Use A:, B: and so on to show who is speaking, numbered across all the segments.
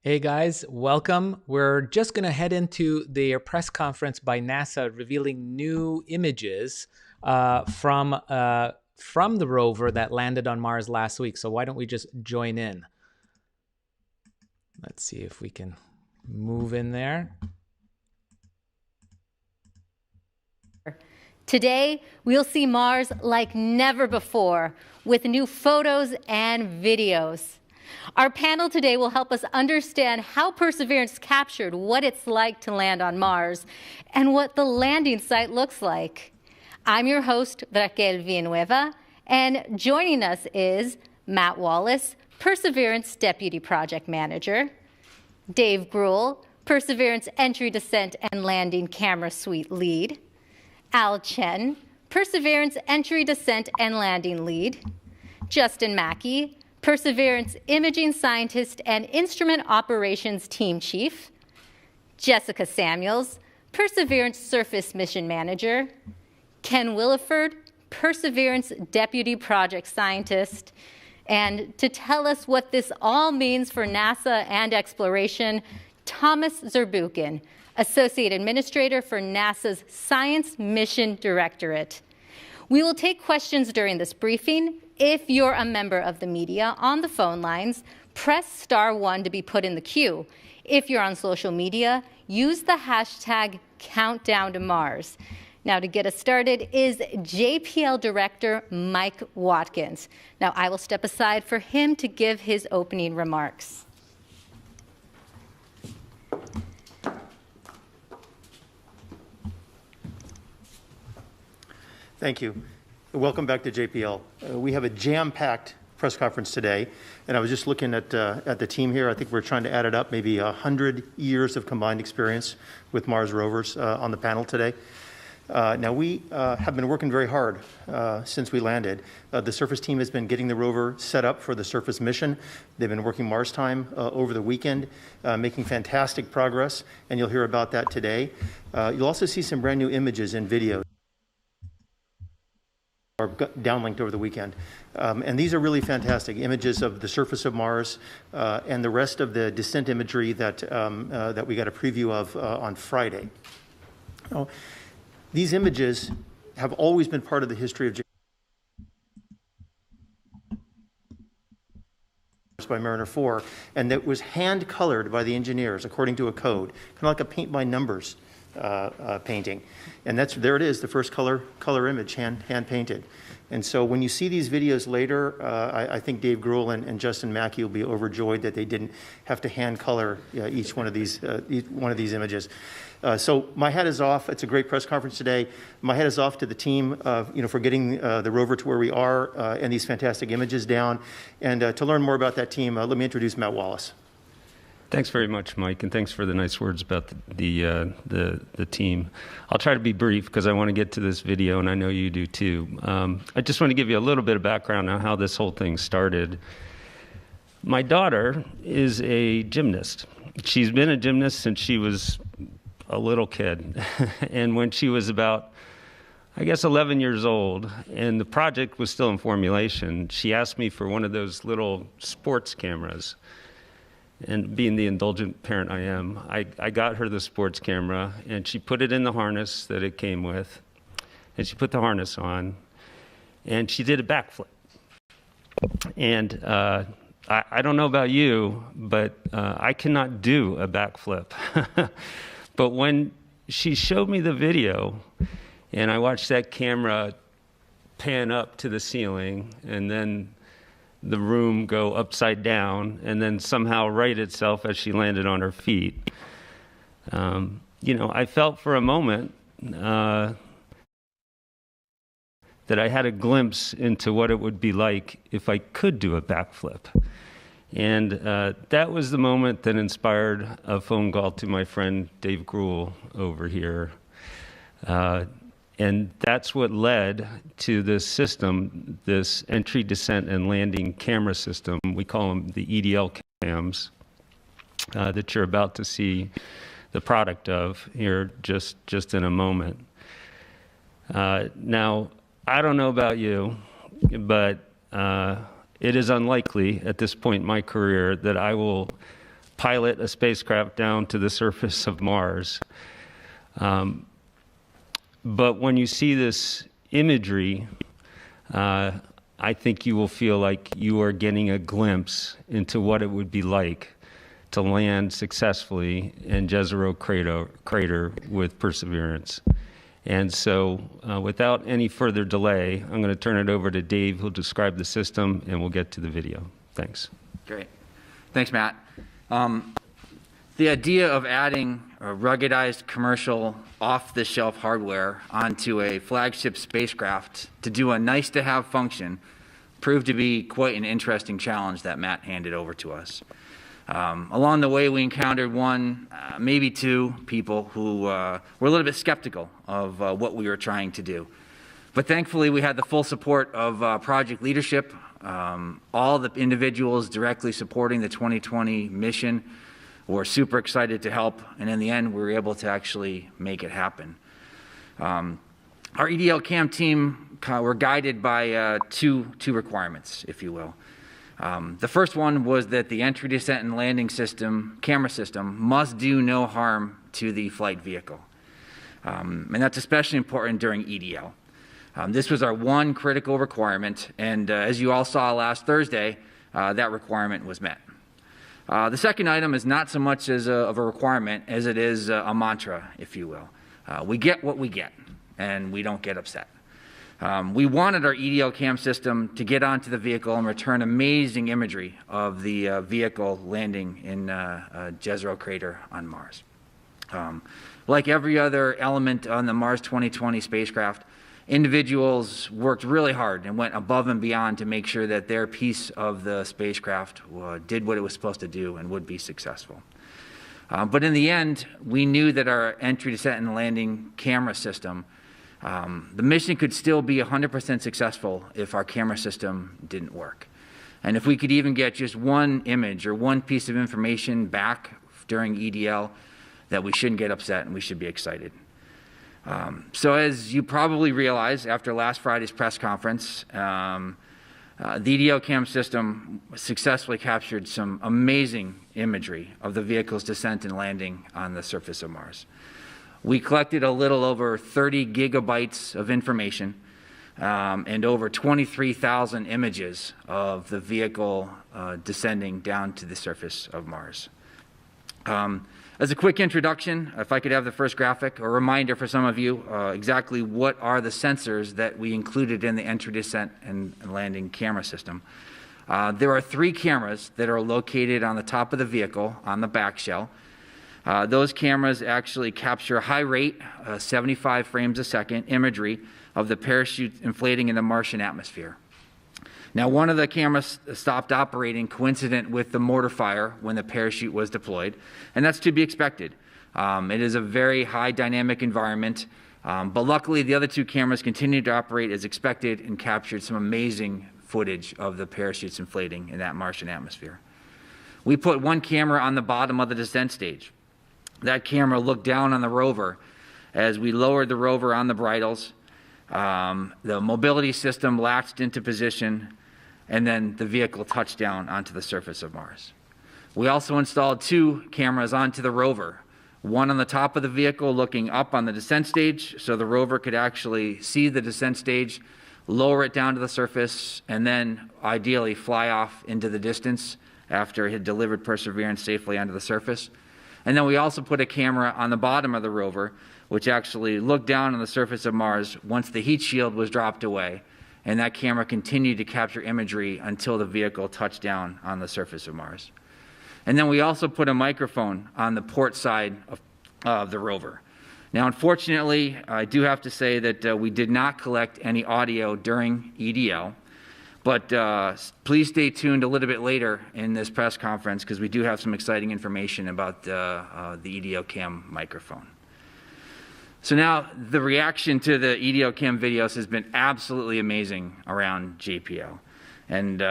A: Hey guys, welcome. We're just going to head into their press conference by NASA revealing new images from the rover that landed on Mars last week. So why don't we just join in? Let's see if we can move in there.
B: Today, we'll see Mars like never before with new photos and videos. Our panel today will help us understand how Perseverance captured what it's like to land on Mars and what the landing site looks like. I'm your host, Raquel Villanueva, and joining us is Matt Wallace, Perseverance Deputy Project Manager, Dave Gruhl, Perseverance Entry, Descent, and Landing Camera Suite Lead, Al Chen, Perseverance Entry, Descent, and Landing Lead, Justin Mackey, Perseverance Imaging Scientist and Instrument Operations Team Chief, Jessica Samuels, Perseverance Surface Mission Manager, Ken Williford, Perseverance Deputy Project Scientist, and to tell us what this all means for NASA and exploration, Thomas Zurbuchen, Associate Administrator for NASA's Science Mission Directorate. We will take questions during this briefing. If you're a member of the media on the phone lines, press *1 to be put in the queue. If you're on social media, use the hashtag #CountdownToMars. Now, to get us started is JPL Director Mike Watkins. Now, I will step aside for him to give his opening remarks.
C: Thank you. Welcome back to JPL. We have a jam-packed press conference today, and I was just looking at the team here. I think we're trying to add it up, maybe 100 years of combined experience with Mars rovers on the panel today. Now, we have been working very hard since we landed. The surface team has been getting the rover set up for the surface mission. They've been working Mars time over the weekend, making fantastic progress, and you'll hear about that today. You'll also see some brand new images and videos are downlinked over the weekend. And these are really fantastic images of the surface of Mars and the rest of the descent imagery that, that we got a preview of on Friday. Now, these images have always been part of the history of by Mariner 4, and that was hand colored by the engineers according to a code, kind of like a paint by numbers painting. And there it is, the first color image, hand painted. And so when you see these videos later, I think Dave Gruhl and Justin Mackey will be overjoyed that they didn't have to hand color each one of these images. So my hat is off. It's a great press conference today. My hat is off to the team, for getting the rover to where we are and these fantastic images down. And to learn more about that team, let me introduce Matt Wallace.
D: Thanks very much, Mike, and thanks for the nice words about the team. I'll try to be brief because I want to get to this video, and I know you do too. I just want to give you a little bit of background on how this whole thing started. My daughter is a gymnast. She's been a gymnast since she was a little kid, and when she was about, I guess, 11 years old, and the project was still in formulation, she asked me for one of those little sports cameras. And being the indulgent parent I am, I got her the sports camera, and she put it in the harness that it came with, and she put the harness on, and she did a backflip. And I don't know about you, but I cannot do a backflip. But when she showed me the video, and I watched that camera pan up to the ceiling, and then the room go upside down and then somehow right itself as she landed on her feet. I felt for a moment that I had a glimpse into what it would be like if I could do a backflip. And that was the moment that inspired a phone call to my friend Dave Gruhl over here. And that's what led to this system, this entry, descent, and landing camera system. We call them the EDL cams that you're about to see the product of here just in a moment. Now, I don't know about you, but it is unlikely at this point in my career that I will pilot a spacecraft down to the surface of Mars. But when you see this imagery, I think you will feel like you are getting a glimpse into what it would be like to land successfully in Jezero crater with Perseverance. And so without any further delay, I'm going to turn it over to Dave, who'll describe the system, and we'll get to the video. Thanks.
E: Great. Thanks, Matt. The idea of adding a ruggedized commercial off-the-shelf hardware onto a flagship spacecraft to do a nice-to-have function proved to be quite an interesting challenge that Matt handed over to us. Along the way, we encountered one, maybe two people who were a little bit skeptical of what we were trying to do. But thankfully, we had the full support of project leadership, all the individuals directly supporting the 2020 mission were super excited to help, and in the end, we were able to actually make it happen. Our EDL CAM team were guided by two requirements, if you will. The first one was that the entry, descent, and landing system, camera system, must do no harm to the flight vehicle. And that's especially important during EDL. This was our one critical requirement, and as you all saw last Thursday, that requirement was met. The second item is not so much of a requirement as it is a mantra, if you will. We get what we get, and we don't get upset. We wanted our EDL CAM system to get onto the vehicle and return amazing imagery of the vehicle landing in Jezero crater on Mars. Like every other element on the Mars 2020 spacecraft, individuals worked really hard and went above and beyond to make sure that their piece of the spacecraft did what it was supposed to do and would be successful. But in the end, we knew that our entry, descent, and landing camera system, the mission could still be 100% successful if our camera system didn't work. And if we could even get just one image or one piece of information back during EDL, that we shouldn't get upset and we should be excited. So as you probably realize after last Friday's press conference, the EDL CAM system successfully captured some amazing imagery of the vehicle's descent and landing on the surface of Mars. We collected a little over 30 gigabytes of information and over 23,000 images of the vehicle descending down to the surface of Mars. As a quick introduction, if I could have the first graphic, a reminder for some of you exactly what are the sensors that we included in the entry, descent, and landing camera system. There are 3 cameras that are located on the top of the vehicle on the back shell. Those cameras actually capture high rate, 75 frames a second imagery of the parachute inflating in the Martian atmosphere. Now, one of the cameras stopped operating coincident with the mortar fire when the parachute was deployed, and that's to be expected. It is a very high dynamic environment, but luckily the other 2 cameras continued to operate as expected and captured some amazing footage of the parachutes inflating in that Martian atmosphere. We put one camera on the bottom of the descent stage. That camera looked down on the rover as we lowered the rover on the bridles. The mobility system latched into position, and then the vehicle touched down onto the surface of Mars. We also installed 2 cameras onto the rover, one on the top of the vehicle looking up on the descent stage so the rover could actually see the descent stage, lower it down to the surface, and then ideally fly off into the distance after it had delivered Perseverance safely onto the surface. And then we also put a camera on the bottom of the rover, which actually looked down on the surface of Mars once the heat shield was dropped away, and that camera continued to capture imagery until the vehicle touched down on the surface of Mars. And then we also put a microphone on the port side of the rover. Now, unfortunately, I do have to say that we did not collect any audio during EDL, but please stay tuned a little bit later in this press conference because we do have some exciting information about the EDL CAM microphone. So now the reaction to the EDL CAM videos has been absolutely amazing around JPL. And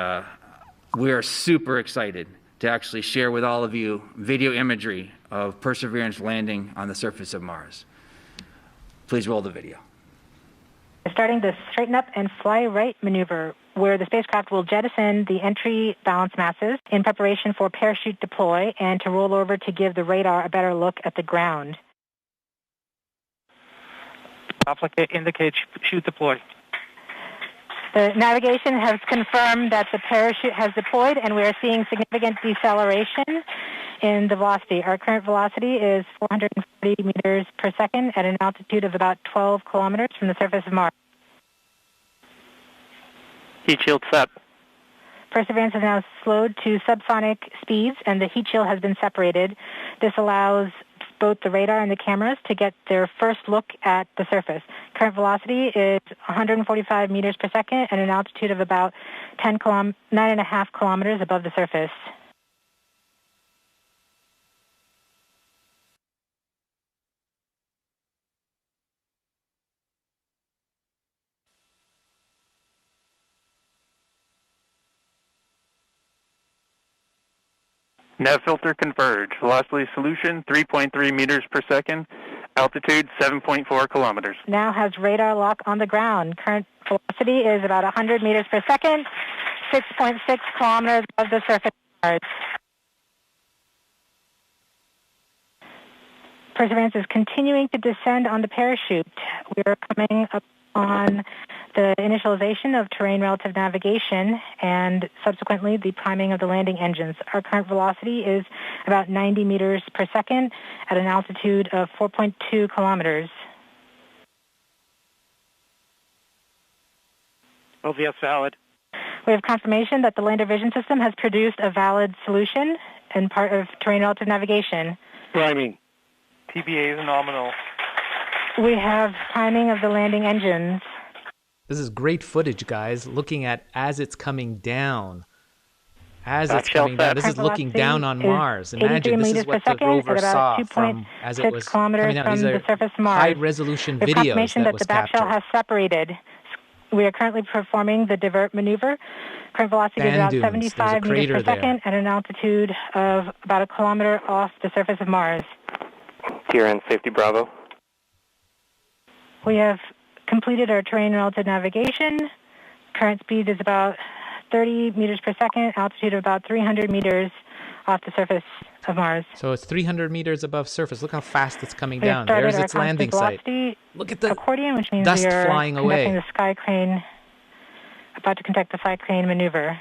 E: we are super excited to actually share with all of you video imagery of Perseverance landing on the surface of Mars. Please roll the video.
F: Starting the straighten up and fly right maneuver where the spacecraft will jettison the entry balance masses in preparation for parachute deploy and to roll over to give the radar a better look at the ground.
G: Indicate chute deploy.
F: The navigation has confirmed that the parachute has deployed, and we are seeing significant deceleration in the velocity. Our current velocity is 440 meters per second at an altitude of about 12 kilometers from the surface of Mars.
G: Heat shield set.
F: Perseverance has now slowed to subsonic speeds, and the heat shield has been separated. This allows both the radar and the cameras to get their first look at the surface. Current velocity is 145 meters per second at an altitude of about 9.5 kilometers above the surface.
G: Nav filter converge. Velocity solution 3.3 meters per second. Altitude 7.4 kilometers.
F: Now has radar lock on the ground. Current velocity is about 100 meters per second, 6.6 kilometers above the surface of Mars. Perseverance is continuing to descend on the parachute. We are coming up on the initialization of terrain relative navigation and subsequently the priming of the landing engines. Our current velocity is about 90 meters per second at an altitude of 4.2 kilometers.
G: OVS valid.
F: We have confirmation that the lander vision system has produced a valid solution and part of terrain relative navigation.
G: Priming. TBA is nominal.
F: We have priming of the landing engines.
A: This is great footage, guys, looking at as it's coming down. As
G: Back
A: it's coming down. This is
F: Current
A: looking
F: velocity
A: down on
F: is
A: Mars. Imagine
F: 83
A: this is
F: meters
A: what
F: per
A: the
F: second
A: rover
F: at about
A: saw from as it
F: 2.6
A: was
F: kilometers
A: coming down.
F: from
A: These are
F: the surface of Mars.
A: high-resolution
F: We have
A: videos
F: confirmation
A: that
F: that
A: was
F: the back shell
A: captured.
F: has separated. We are currently performing the divert maneuver. Current velocity is
A: Sand
F: about
A: dunes.
F: 75
A: There's a
F: meters per
A: crater there.
F: second at an altitude of about a kilometer off the surface of Mars.
G: TRN safety Bravo.
F: We have completed our terrain relative navigation. Current speed is about 30 meters per second, altitude of about 300 meters off the surface of Mars.
A: So it's 300 meters above surface. Look how fast it's coming
F: We have
A: down.
F: started
A: There's
F: our
A: its landing
F: constant
A: site.
F: velocity
A: Look at the
F: accordion, which means
A: dust
F: we are
A: flying away.
F: conducting the sky crane, about to conduct the sky crane maneuver.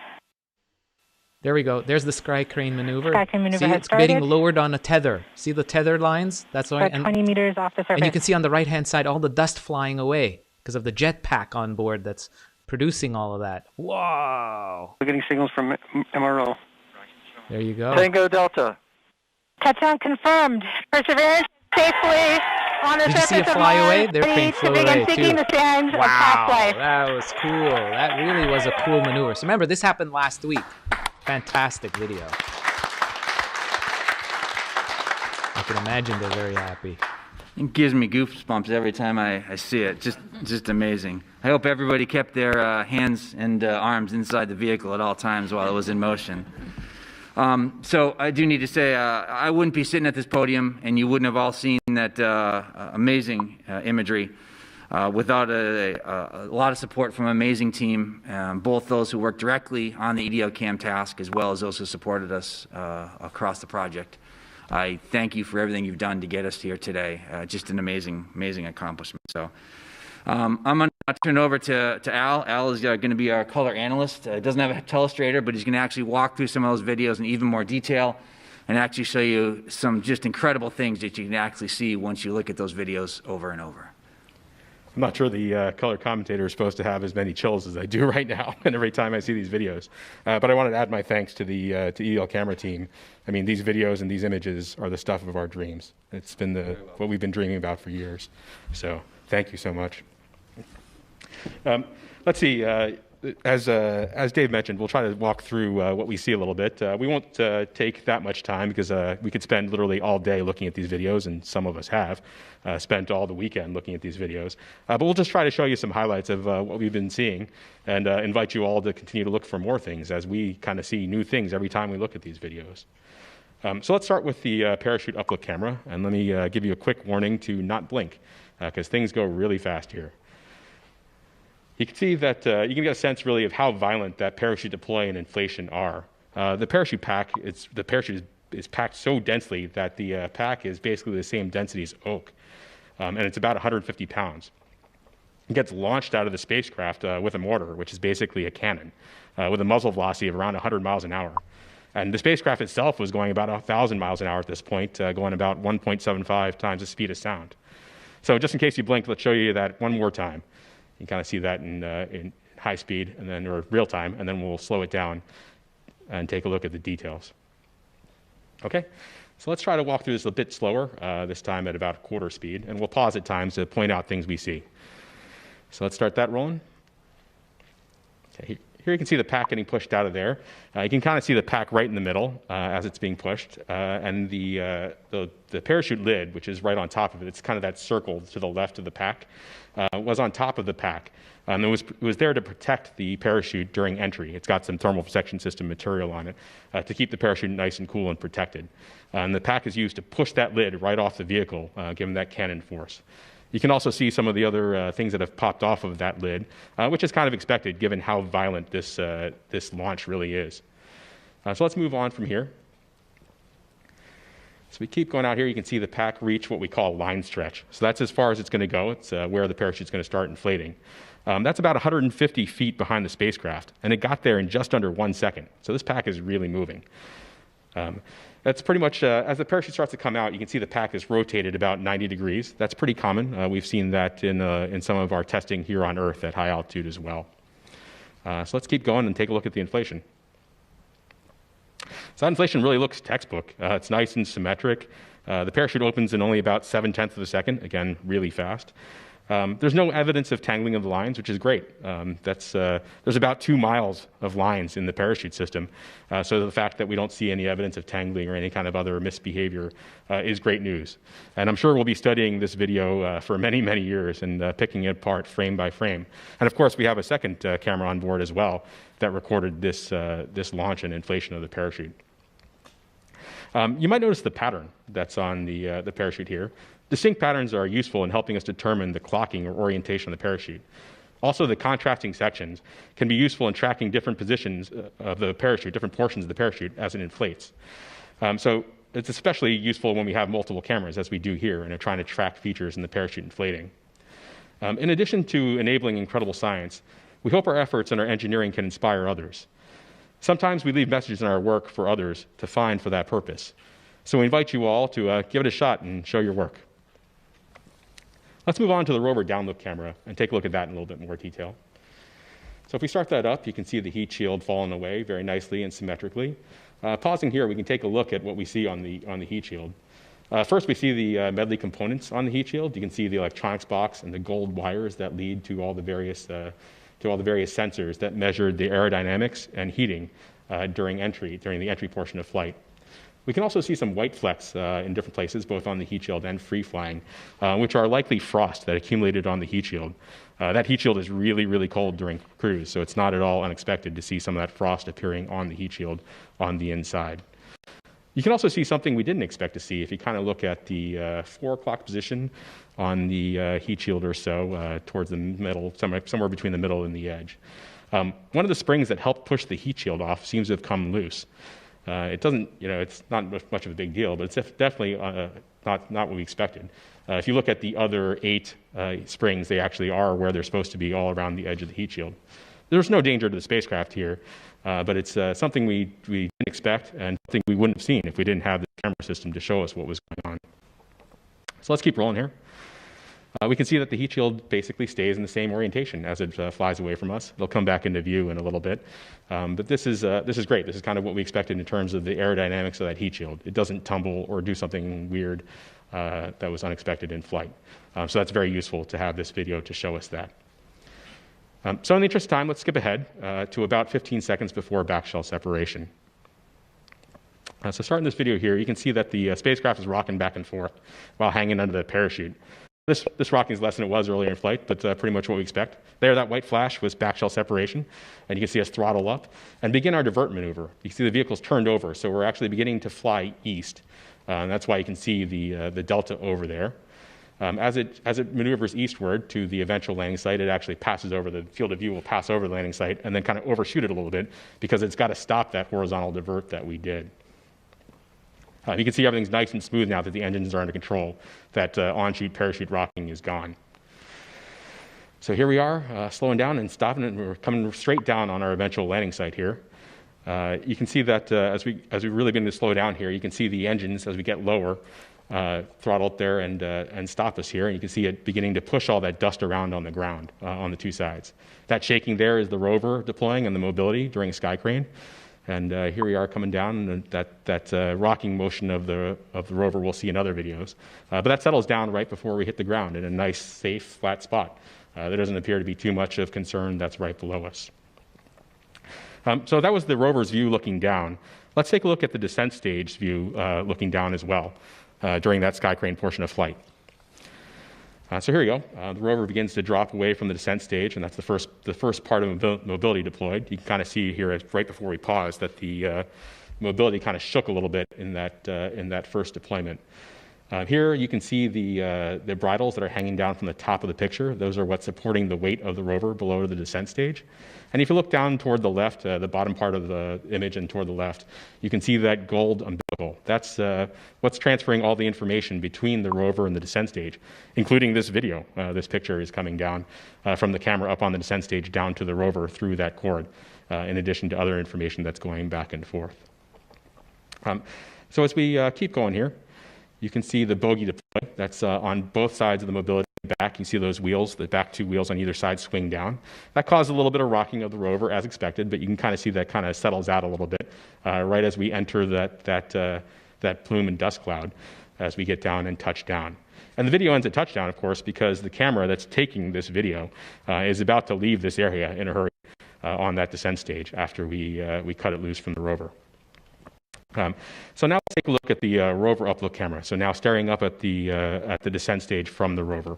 A: There we go. There's the sky crane maneuver.
F: Sky crane maneuver
A: See,
F: has
A: it's getting
F: started.
A: lowered on a tether. See the tether lines? That's why.
F: About 20 meters off the surface.
A: And you can see on the right-hand side all the dust flying away because of the jetpack on board that's producing all of that. Whoa!
G: We're getting signals from MRO.
A: There you go.
G: Tango Delta.
F: Touchdown confirmed. Perseverance safely on the
A: Did you
F: surface
A: see it
F: of
A: fly
F: Mars,
A: away? Their
F: ready
A: crane
F: to
A: flew
F: begin
A: away
F: seeking
A: too.
F: the sands of
A: Wow,
F: past life.
A: that was cool. That really was a cool maneuver. So remember, this happened last week. Fantastic video. I can imagine they're very happy.
E: It gives me goosebumps every time I see it. Just amazing. I hope everybody kept their hands and arms inside the vehicle at all times while it was in motion. So I do need to say I wouldn't be sitting at this podium and you wouldn't have all seen that amazing imagery without a lot of support from an amazing team, both those who worked directly on the EDLCam task as well as those who supported us across the project. I thank you for everything you've done to get us here today. Just an amazing, amazing accomplishment. So I'm going to turn it over to Al. Al is going to be our color analyst. Doesn't have a telestrator, but he's going to actually walk through some of those videos in even more detail and actually show you some just incredible things that you can actually see once you look at those videos over and over.
H: I'm not sure the color commentator is supposed to have as many chills as I do right now and every time I see these videos. But I wanted to add my thanks to the EDL camera team. I mean, these videos and these images are the stuff of our dreams. It's been what we've been dreaming about for years. So thank you so much. Let's see. As Dave mentioned, we'll try to walk through what we see a little bit. We won't take that much time because we could spend literally all day looking at these videos, and some of us have spent all the weekend looking at these videos. But we'll just try to show you some highlights of what we've been seeing and invite you all to continue to look for more things as we kind of see new things every time we look at these videos. So let's start with the parachute uplook camera, and let me give you a quick warning to not blink because things go really fast here. You can see that you can get a sense really of how violent that parachute deploy and inflation are. The parachute pack, the parachute is packed so densely that the pack is basically the same density as oak, and it's about 150 pounds. It gets launched out of the spacecraft with a mortar, which is basically a cannon, with a muzzle velocity of around 100 miles an hour. And the spacecraft itself was going about 1,000 miles an hour at this point, going about 1.75 times the speed of sound. So just in case you blink, let's show you that one more time. You can kind of see that in high speed, and then or real time, and then we'll slow it down and take a look at the details. Okay, so let's try to walk through this a bit slower, this time at about quarter speed, and we'll pause at times to point out things we see. So let's start that rolling. Okay, here you can see the pack getting pushed out of there. You can kind of see the pack right in the middle as it's being pushed, and the parachute lid, which is right on top of it, it's kind of that circle to the left of the pack, was on top of the pack. It was there to protect the parachute during entry. It's got some thermal protection system material on it to keep the parachute nice and cool and protected. And the pack is used to push that lid right off the vehicle, given that cannon force. You can also see some of the other things that have popped off of that lid, which is kind of expected given how violent this launch really is. So let's move on from here. So we keep going out here. You can see the pack reach what we call line stretch. So that's as far as it's going to go. It's where the parachute's going to start inflating. That's about 150 feet behind the spacecraft, and it got there in just under 1 second. So this pack is really moving. That's pretty much, as the parachute starts to come out, you can see the pack is rotated about 90 degrees. That's pretty common. We've seen that in some of our testing here on Earth at high altitude as well. So let's keep going and take a look at the inflation. So that inflation really looks textbook. It's nice and symmetric. The parachute opens in only about 7/10 of a second, again, really fast. There's no evidence of tangling of the lines, which is great. There's about 2 miles of lines in the parachute system, so the fact that we don't see any evidence of tangling or any kind of other misbehavior is great news. And I'm sure we'll be studying this video for many, many years and picking it apart frame by frame. And of course, we have a second camera on board as well that recorded this launch and inflation of the parachute. You might notice the pattern that's on the parachute here. Distinct patterns are useful in helping us determine the clocking or orientation of the parachute. Also, the contrasting sections can be useful in tracking different positions of the parachute, different portions of the parachute as it inflates. So it's especially useful when we have multiple cameras, as we do here, and are trying to track features in the parachute inflating. In addition to enabling incredible science, we hope our efforts and our engineering can inspire others. Sometimes we leave messages in our work for others to find for that purpose. So we invite you all to give it a shot and show your work. Let's move on to the rover downloop camera and take a look at that in a little bit more detail. So if we start that up, you can see the heat shield falling away very nicely and symmetrically. Pausing here, we can take a look at what we see on the heat shield. First, we see the medley components on the heat shield. You can see the electronics box and the gold wires that lead to all the various sensors that measure the aerodynamics and heating during the entry portion of flight. We can also see some white flecks in different places, both on the heat shield and free flying, which are likely frost that accumulated on the heat shield. That heat shield is really, really cold during cruise, so it's not at all unexpected to see some of that frost appearing on the heat shield on the inside. You can also see something we didn't expect to see if you kind of look at the 4 o'clock position on the heat shield or so, towards the middle, somewhere between the middle and the edge. One of the springs that helped push the heat shield off seems to have come loose. It doesn't, it's not much of a big deal, but it's definitely not what we expected. If you look at the other 8 springs, they actually are where they're supposed to be, all around the edge of the heat shield. There's no danger to the spacecraft here, but it's something we didn't expect and something we wouldn't have seen if we didn't have the camera system to show us what was going on. So let's keep rolling here. We can see that the heat shield basically stays in the same orientation as it flies away from us. It'll come back into view in a little bit. But this is great. This is kind of what we expected in terms of the aerodynamics of that heat shield. It doesn't tumble or do something weird that was unexpected in flight. So that's very useful to have this video to show us that. So in the interest of time, let's skip ahead to about 15 seconds before backshell separation. So starting this video here, you can see that the spacecraft is rocking back and forth while hanging under the parachute. This rocking is less than it was earlier in flight, but pretty much what we expect. There, that white flash was backshell separation, and you can see us throttle up and begin our divert maneuver. You can see the vehicle's turned over, so we're actually beginning to fly east. And that's why you can see the delta over there. As it maneuvers eastward to the eventual landing site, it actually passes over, the field of view will pass over the landing site and then kind of overshoot it a little bit because it's got to stop that horizontal divert that we did. You can see everything's nice and smooth now that the engines are under control. That on-chute parachute rocking is gone. So here we are, slowing down and stopping, and we're coming straight down on our eventual landing site here. You can see that as we really begin to slow down here, you can see the engines as we get lower throttle up there and stop us here. And you can see it beginning to push all that dust around on the ground on the two sides. That shaking there is the rover deploying and the mobility during sky crane. And here we are coming down, and that rocking motion of the rover we'll see in other videos. But that settles down right before we hit the ground in a nice, safe, flat spot. There doesn't appear to be too much of concern that's right below us. So that was the rover's view looking down. Let's take a look at the descent stage view looking down as well during that sky crane portion of flight. So here we go. The rover begins to drop away from the descent stage, and that's the first part of mobility deployed. You can kind of see here right before we pause that the mobility kind of shook a little bit in that first deployment. Here you can see the bridles that are hanging down from the top of the picture. Those are what's supporting the weight of the rover below the descent stage. And if you look down toward the left, the bottom part of the image and toward the left, you can see that gold umbilical. That's what's transferring all the information between the rover and the descent stage, including this video. This picture is coming down from the camera up on the descent stage down to the rover through that cord, in addition to other information that's going back and forth. So as we keep going here, you can see the bogie deploy. That's on both sides of the mobility back. You see those wheels, the back two wheels on either side swing down. That caused a little bit of rocking of the rover as expected, but you can kind of see that kind of settles out a little bit right as we enter that plume and dust cloud as we get down and touch down. And the video ends at touchdown, of course, because the camera that's taking this video is about to leave this area in a hurry on that descent stage after we cut it loose from the rover. So now let's take a look at the rover uplook camera. So now staring up at the descent stage from the rover.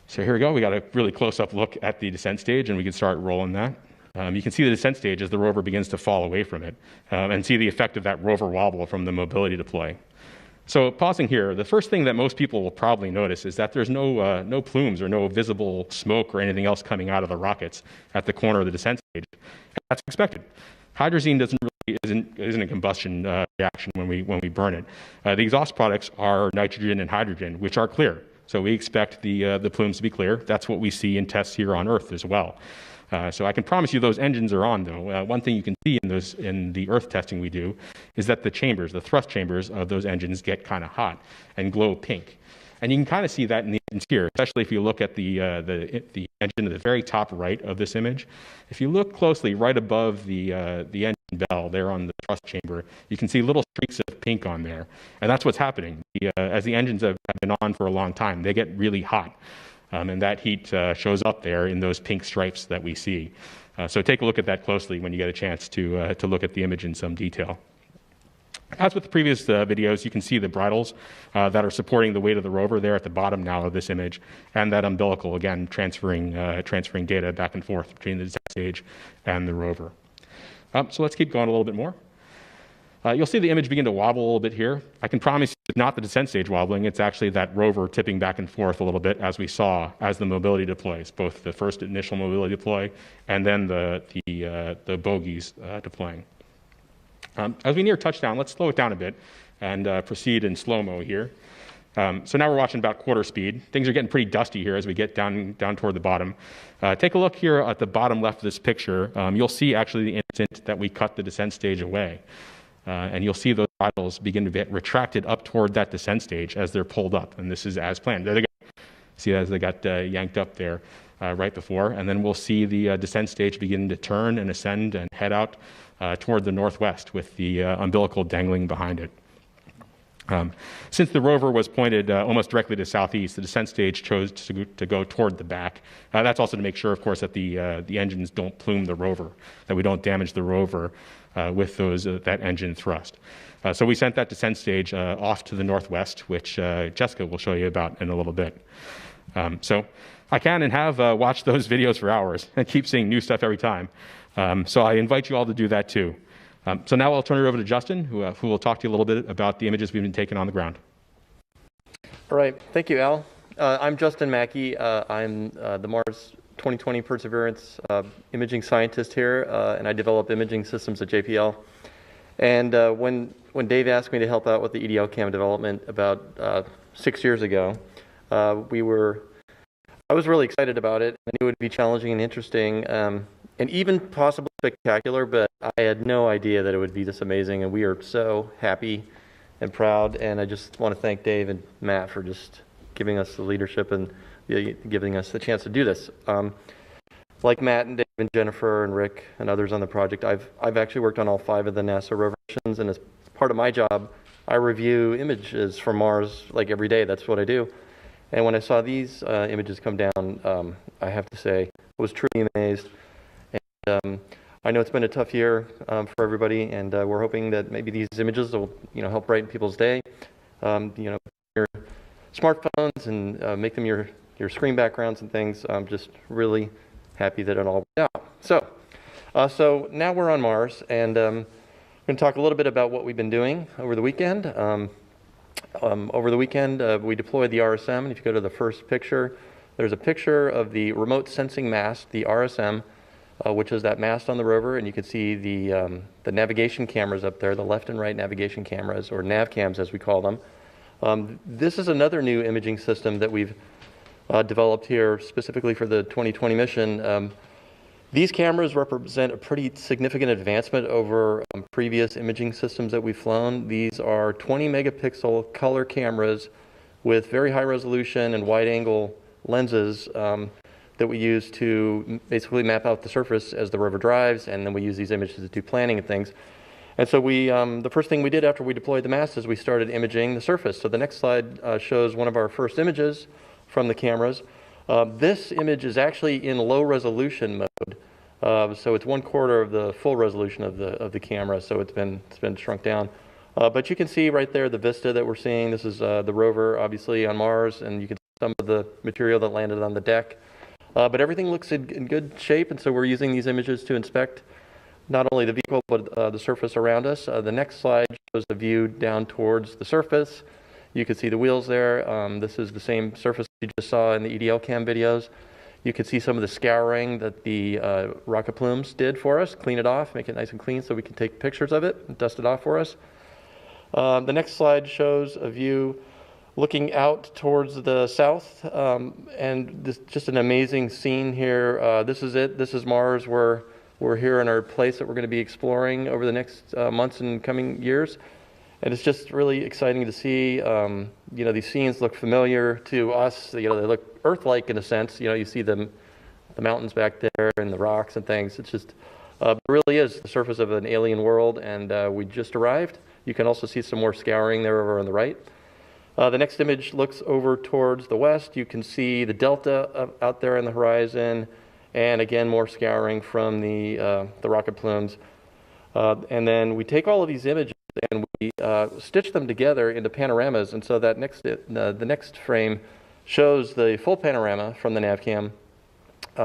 H: So here we go. We got a really close-up look at the descent stage, and we can start rolling that. You can see the descent stage as the rover begins to fall away from it, and see the effect of that rover wobble from the mobility deploy. So pausing here, the first thing that most people will probably notice is that there's no plumes or no visible smoke or anything else coming out of the rockets at the corner of the descent stage. And that's expected. Hydrazine isn't a combustion reaction when we burn it. The exhaust products are nitrogen and hydrogen, which are clear. So we expect the plumes to be clear. That's what we see in tests here on Earth as well. So I can promise you those engines are on, though. One thing you can see in the Earth testing we do is that the thrust chambers of those engines get kind of hot and glow pink. And you can kind of see that in the engines here, especially if you look at the engine at the very top right of this image. If you look closely right above the engine bell there on the thrust chamber, you can see little streaks of pink on there. And that's what's happening. As the engines have been on for a long time, they get really hot. And that heat shows up there in those pink stripes that we see. So take a look at that closely when you get a chance to look at the image in some detail. As with the previous videos, you can see the bridles that are supporting the weight of the rover there at the bottom now of this image, and that umbilical, again, transferring data back and forth between the descent stage and the rover. So let's keep going a little bit more. You'll see the image begin to wobble a little bit here. I can promise you it's not the descent stage wobbling, it's actually that rover tipping back and forth a little bit as we saw as the mobility deploys, both the first initial mobility deploy and then the bogies deploying. As we near touchdown, let's slow it down a bit and proceed in slow-mo here. So now we're watching about quarter speed. Things are getting pretty dusty here as we get down toward the bottom. Take a look here at the bottom left of this picture. You'll see actually the instant that we cut the descent stage away. And you'll see those bridles begin to get retracted up toward that descent stage as they're pulled up. And this is as planned. There they go. See as they got yanked up there right before. And then we'll see the descent stage begin to turn and ascend and head out toward the northwest with the umbilical dangling behind it. Since the rover was pointed almost directly to southeast, the descent stage chose to go toward the back. That's also to make sure, of course, that the engines don't plume the rover, that we don't damage the rover with that engine thrust. So we sent that descent stage off to the northwest, which Jessica will show you about in a little bit. So I can and have watched those videos for hours and keep seeing new stuff every time. So I invite you all to do that too. So now I'll turn it over to Justin, who will talk to you a little bit about the images we've been taking on the ground.
I: All right, thank you, Al. I'm Justin Mackey. I'm the Mars 2020 Perseverance imaging scientist here, and I develop imaging systems at JPL. And when Dave asked me to help out with the EDL cam development about 6 years ago, I was really excited about it. I knew it would be challenging and interesting, and even possibly spectacular, but I had no idea that it would be this amazing, and we are so happy and proud, and I just want to thank Dave and Matt for just giving us the leadership and giving us the chance to do this. Like Matt and Dave and Jennifer and Rick and others on the project, I've actually worked on all 5 of the NASA rover missions, and as part of my job, I review images from Mars like every day. That's what I do. And when I saw these images come down, I have to say, I was truly amazed. And I know it's been a tough year for everybody, and we're hoping that maybe these images will, help brighten people's day. Your smartphones and make them your screen backgrounds and things. I'm just really happy that it all worked out. So now we're on Mars, and I'm going to talk a little bit about what we've been doing over the weekend. Over the weekend, we deployed the RSM, and if you go to the first picture, there's a picture of the remote sensing mast, the RSM, which is that mast on the rover, and you can see the navigation cameras up there, the left and right navigation cameras, or nav cams as we call them. This is another new imaging system that we've developed here specifically for the 2020 mission. These cameras represent a pretty significant advancement over previous imaging systems that we've flown. These are 20 megapixel color cameras with very high resolution and wide angle lenses that we use to basically map out the surface as the rover drives, and then we use these images to do planning and things. And so the first thing we did after we deployed the mast is we started imaging the surface. So the next slide shows one of our first images from the cameras. This image is actually in low resolution mode. So it's 1/4 of the full resolution of the camera, so it's been shrunk down. But you can see right there the vista that we're seeing. This is the rover, obviously, on Mars, and you can see some of the material that landed on the deck. But everything looks in good shape, and so we're using these images to inspect not only the vehicle, but the surface around us. The next slide shows the view down towards the surface. You can see the wheels there. This is the same surface you just saw in the EDL cam videos. You can see some of the scouring that the rocket plumes did for us, clean it off, make it nice and clean so we can take pictures of it and dust it off for us. The next slide shows a view looking out towards the south, and this just an amazing scene here. This is it. This is Mars. We're here in our place that we're going to be exploring over the next months and coming years. And it's just really exciting to see. These scenes look familiar to us. They look Earth-like in a sense. You see the mountains back there and the rocks and things. It's just, it really is the surface of an alien world, and we just arrived. You can also see some more scouring there over on the right. The next image looks over towards the west. You can see the delta out there on the horizon, and again, more scouring from the rocket plumes. And then we take all of these images and we stitch them together into panoramas. And so that the next frame shows the full panorama from the nav cam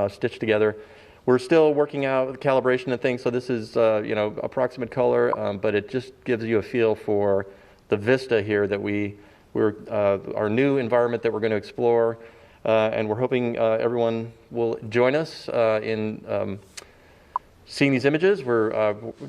I: stitched together. We're still working out the calibration and things, so this is approximate color, but it just gives you a feel for the vista here that our new environment that we're going to explore, and we're hoping everyone will join us in seeing these images.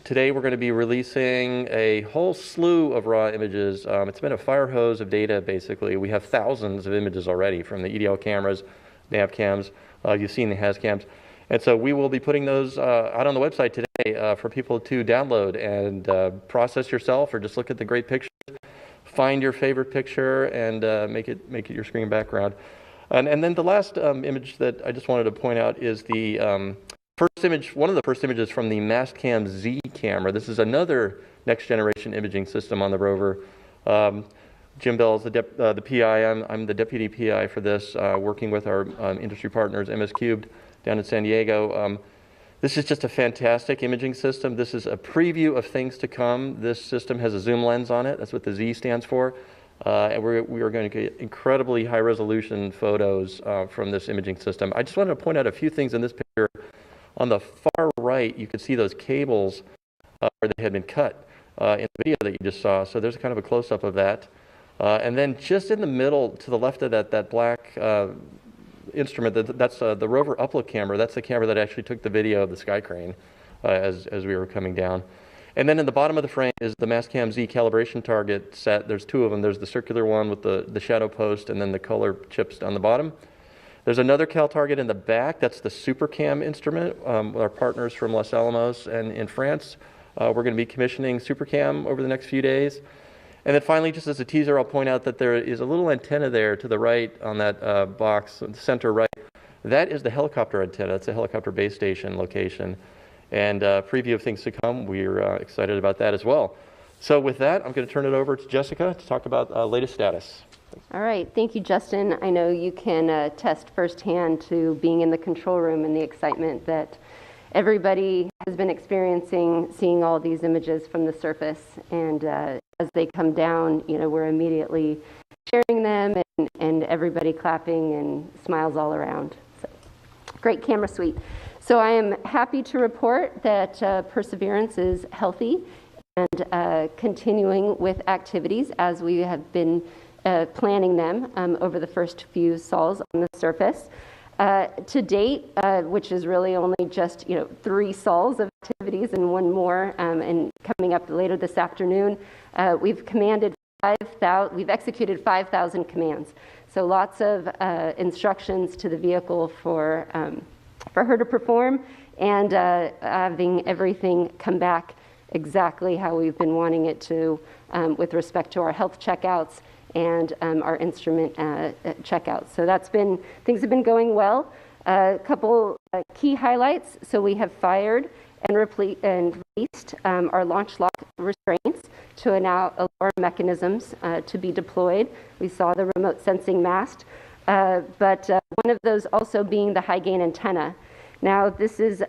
I: Today we're going to be releasing a whole slew of raw images. It's been a fire hose of data, basically. We have thousands of images already from the EDL cameras, nav cams. You've seen the HAZ cams. And so we will be putting those out on the website today for people to download and process yourself, or just look at the great pictures, find your favorite picture, and make it your screen background. And then the last image that I just wanted to point out is the first image, one of the first images from the Mastcam Z camera. This is another next generation imaging system on the rover. Jim Bell is the PI. I'm the deputy PI for this, working with our industry partners, MS Cubed, down in San Diego. This is just a fantastic imaging system. This is a preview of things to come. This system has a zoom lens on it. That's what the Z stands for. And we are going to get incredibly high resolution photos from this imaging system. I just wanted to point out a few things in this picture. On the far right, you can see those cables where they had been cut in the video that you just saw. So there's kind of a close-up of that. And then just in the middle, to the left of that black instrument, that's the rover upload camera. That's the camera that actually took the video of the sky crane as we were coming down. And then in the bottom of the frame is the Mastcam Z calibration target set. There's two of them. There's the circular one with the shadow post and then the color chips on the bottom. There's another cal target in the back. That's the SuperCam instrument with our partners from Los Alamos and in France. We're going to be commissioning SuperCam over the next few days. And then finally, just as a teaser, I'll point out that there is a little antenna there to the right on that box, the center right. That is the helicopter antenna. It's a helicopter base station location. And preview of things to come, we're excited about that as well. So with that, I'm going to turn it over to Jessica to talk about latest status.
J: All right, thank you, Justin. I know you can attest firsthand to being in the control room and the excitement that everybody has been experiencing seeing all these images from the surface. And as they come down, we're immediately sharing them and everybody clapping and smiles all around. So, great camera suite. So I am happy to report that Perseverance is healthy and continuing with activities as we have been planning them over the first few sols on the surface. To date, which is really only just 3 sols of activities and one more, and coming up later this afternoon, we've executed 5,000 commands. So lots of instructions to the vehicle for her to perform, and having everything come back exactly how we've been wanting it to with respect to our health checkouts and our instrument checkouts. So things have been going well. A couple key highlights. So we have fired and released our launch lock restraints to allow our mechanisms to be deployed. We saw the remote sensing mast, but one of those also being the high gain antenna. Now, this is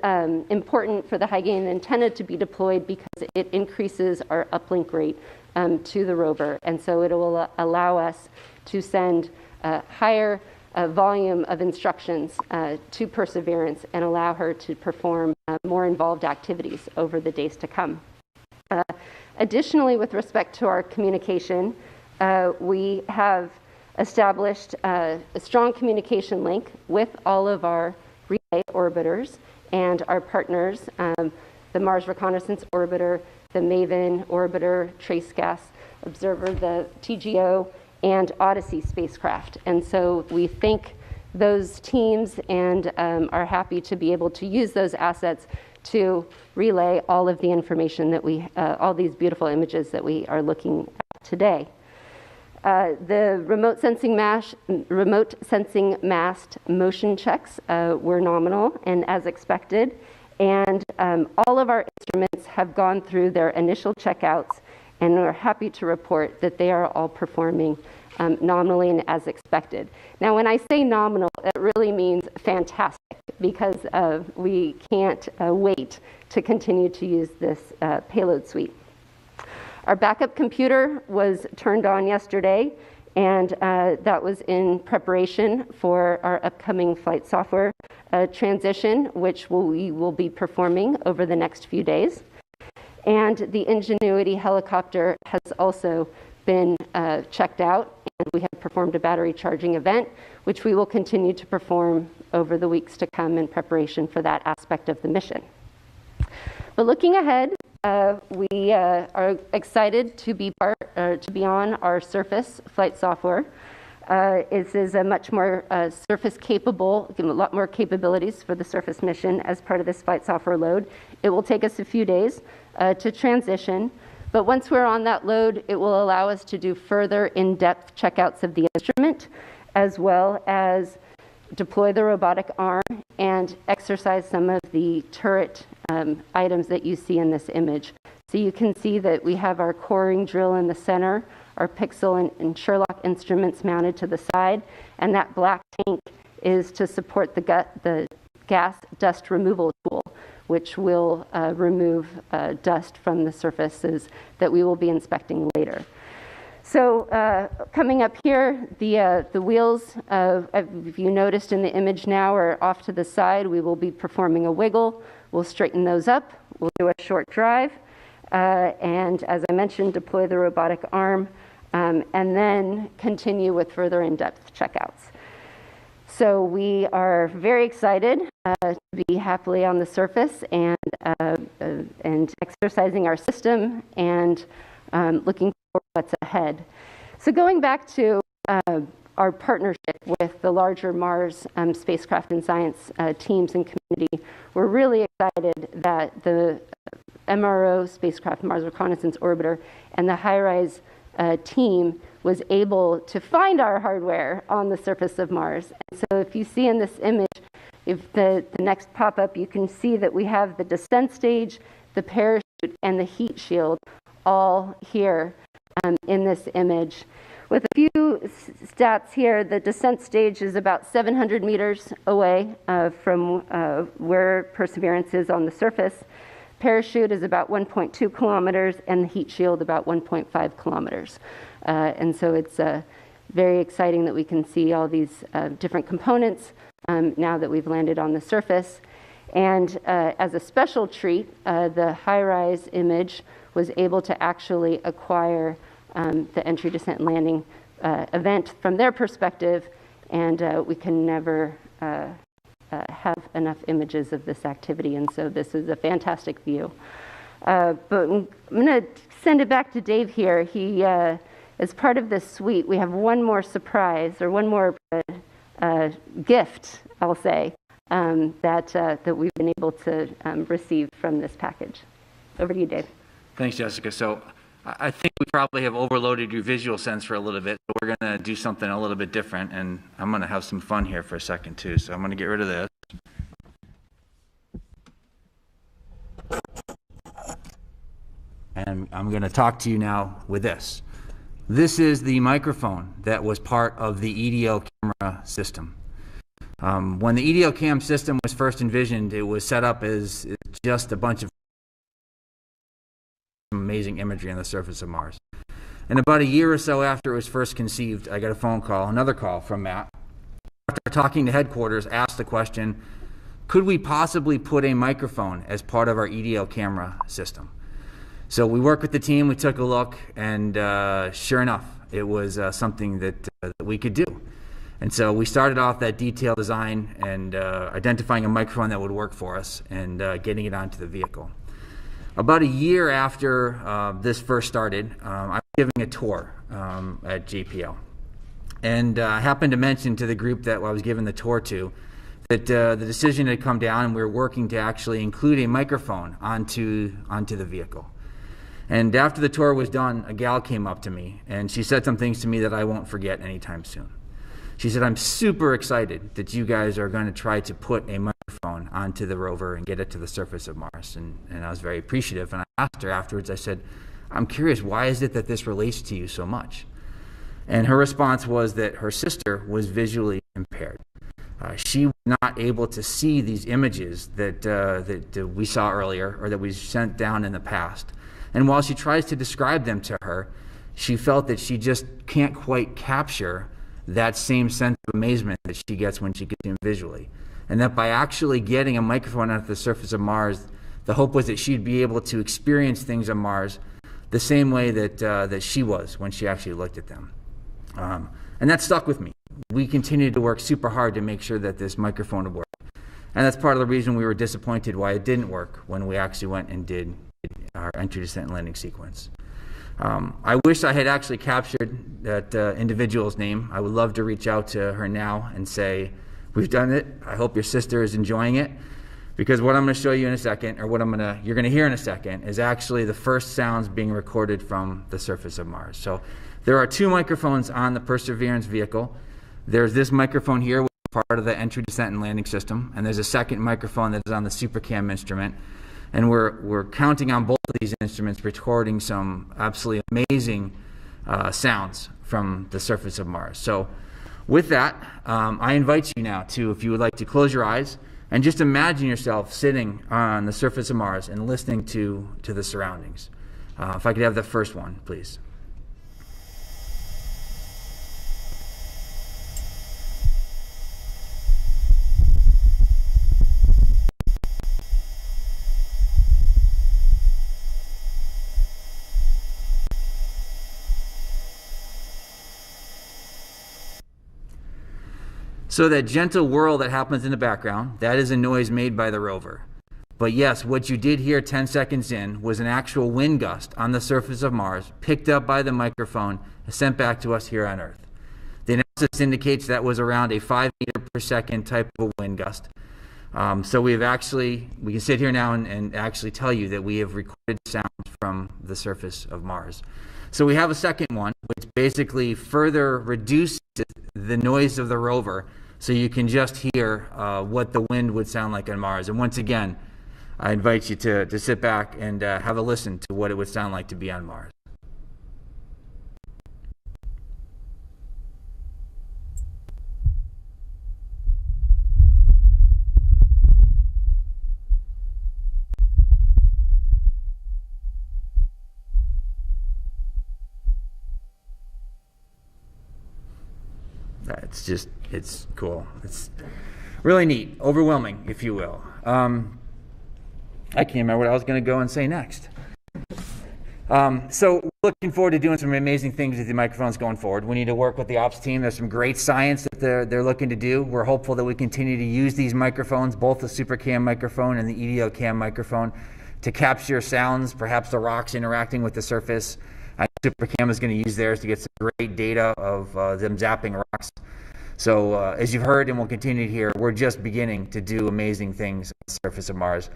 J: important for the high gain antenna to be deployed because it increases our uplink rate to the rover, and so it will allow us to send a higher volume of instructions to Perseverance and allow her to perform more involved activities over the days to come. Additionally, with respect to our communication, we have established a strong communication link with all of our relay orbiters and our partners, the Mars Reconnaissance Orbiter, the MAVEN Orbiter, Trace Gas Observer, the TGO, and Odyssey spacecraft. And so we thank those teams and are happy to be able to use those assets to relay all of the information that all these beautiful images that we are looking at today. The remote sensing mast motion checks were nominal and as expected. And all of our instruments have gone through their initial checkouts, and we're happy to report that they are all performing nominally and as expected. Now, when I say nominal, it really means fantastic, because we can't wait to continue to use this payload suite. Our backup computer was turned on yesterday, and that was in preparation for our upcoming flight software transition, which we will be performing over the next few days. And the Ingenuity helicopter has also been checked out, and we have performed a battery charging event, which we will continue to perform over the weeks to come in preparation for that aspect of the mission. But looking ahead, we are excited to be on our surface flight software. This is a much more surface capable, a lot more capabilities for the surface mission as part of this flight software load. It will take us a few days to transition, but once we're on that load, it will allow us to do further in-depth checkouts of the instrument, as well as deploy the robotic arm and exercise some of the turret items that you see in this image. So you can see that we have our coring drill in the center, our Pixel and Sherlock instruments mounted to the side, and that black tank is to support the gas dust removal tool, which will remove dust from the surfaces that we will be inspecting later. So coming up here, the wheels, if you noticed in the image now, are off to the side. We will be performing a wiggle. We'll straighten those up. We'll do a short drive. And as I mentioned, deploy the robotic arm and then continue with further in-depth checkouts. So we are very excited to be happily on the surface and exercising our system and looking for what's ahead. So going back to our partnership with the larger Mars spacecraft and science teams and community, we're really excited that the MRO spacecraft, Mars Reconnaissance Orbiter, and the HiRISE team was able to find our hardware on the surface of Mars. And so if you see in this image, if the next pop-up, you can see that we have the descent stage, the parachute, and the heat shield all here in this image. With a few stats here, the descent stage is about 700 meters away from where Perseverance is on the surface. Parachute is about 1.2 kilometers, and the heat shield about 1.5 kilometers. And so it's very exciting that we can see all these different components now that we've landed on the surface. And as a special treat, the HiRISE image was able to actually acquire the entry, descent, and landing event from their perspective, and we can never have enough images of this activity, and so this is a fantastic view. But I'm going to send it back to Dave here. He, as part of this suite, we have one more surprise, or one more gift, I'll say, that we've been able to receive from this package. Over to you, Dave.
E: Thanks, Jessica. So I think we probably have overloaded your visual sense for a little bit. So we're going to do something a little bit different, and I'm going to have some fun here for a second too. So I'm going to get rid of this. And I'm going to talk to you now with this. This is the microphone that was part of the EDO camera system. When the EDO cam system was first envisioned, it was set up as just a bunch of amazing imagery on the surface of Mars. And about a year or so after it was first conceived, I got a phone call, another call from Matt. After talking to headquarters, asked the question, could we possibly put a microphone as part of our EDO camera system? So we worked with the team, we took a look, and sure enough, it was something that we could do. And so we started off that detailed design and identifying a microphone that would work for us and getting it onto the vehicle. About a year after this first started, I was giving a tour at JPL. And I happened to mention to the group that I was giving the tour to that the decision had come down and we were working to actually include a microphone onto the vehicle. And after the tour was done, a gal came up to me and she said some things to me that I won't forget anytime soon. She said, I'm super excited that you guys are going to try to put a microphone onto the rover and get it to the surface of Mars. And I was very appreciative. And I asked her afterwards, I said, I'm curious, why is it that this relates to you so much? And her response was that her sister was visually impaired. She was not able to see these images that we saw earlier or that we sent down in the past. And while she tries to describe them to her, she felt that she just can't quite capture that same sense of amazement that she gets when she gets them visually. And that by actually getting a microphone onto the surface of Mars, the hope was that she'd be able to experience things on Mars the same way that she was when she actually looked at them. And that stuck with me. We continued to work super hard to make sure that this microphone would work. And that's part of the reason we were disappointed why it didn't work when we actually went and did our entry, descent, and landing sequence. I wish I had actually captured that individual's name. I would love to reach out to her now and say, we've done it. I hope your sister is enjoying it. Because what I'm going to show you in a second, or what you're going to hear in a second, is actually the first sounds being recorded from the surface of Mars. So there are two microphones on the Perseverance vehicle. There's this microphone here, which is part of the entry, descent, and landing system. And there's a second microphone that is on the SuperCam instrument. And we're counting on both of these instruments recording some absolutely amazing sounds from the surface of Mars. So with that, I invite you now to, if you would like to close your eyes and just imagine yourself sitting on the surface of Mars and listening to the surroundings. If I could have the first one, please. So that gentle whirl that happens in the background, that is a noise made by the rover. But yes, what you did hear 10 seconds in was an actual wind gust on the surface of Mars, picked up by the microphone and sent back to us here on Earth. The analysis indicates that was around a 5 meter per second type of wind gust. So we can sit here now and actually tell you that we have recorded sounds from the surface of Mars. So we have a second one, which basically further reduces the noise of the rover, so you can just hear what the wind would sound like on Mars. And once again, I invite you to sit back and have a listen to what it would sound like to be on Mars. It's cool. It's really neat, overwhelming, if you will. I can't remember what I was going to go and say next. So we're looking forward to doing some amazing things with the microphones going forward. We need to work with the ops team. There's some great science that they're looking to do. We're hopeful that we continue to use these microphones, both the SuperCam microphone and the EDOCam microphone, to capture sounds, perhaps the rocks interacting with the surface. SuperCam is going to use theirs to get some great data of them zapping rocks. So as you've heard and will continue to hear, we're just beginning to do amazing things on the surface of Mars.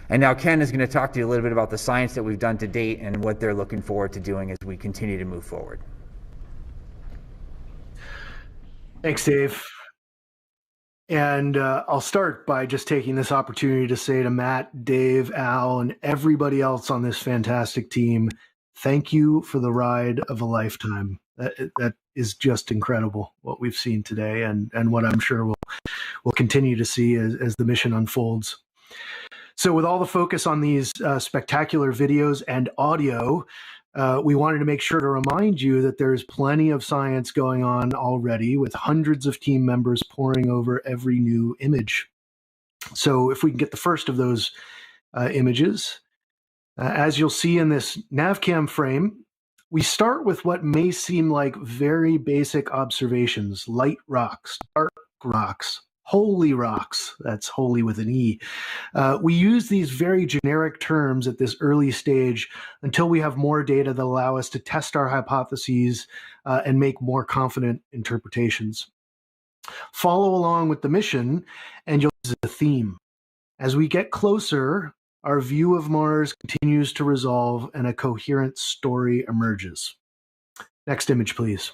E: And now Ken is going to talk to you a little bit about the science that we've done to date and what they're looking forward to doing as we continue to move forward.
K: Thanks, Dave. And I'll start by just taking this opportunity to say to Matt, Dave, Al, and everybody else on this fantastic team, thank you for the ride of a lifetime. That is just incredible, what we've seen today, and what I'm sure we'll continue to see as the mission unfolds. So with all the focus on these spectacular videos and audio, we wanted to make sure to remind you that there's plenty of science going on already, with hundreds of team members poring over every new image. So if we can get the first of those images, as you'll see in this NavCam frame, we start with what may seem like very basic observations: light rocks, dark rocks, holy rocks. That's holy with an E. We use these very generic terms at this early stage until we have more data that allow us to test our hypotheses and make more confident interpretations. Follow along with the mission, and you'll see the theme. As we get closer, our view of Mars continues to resolve and a coherent story emerges. Next image, please.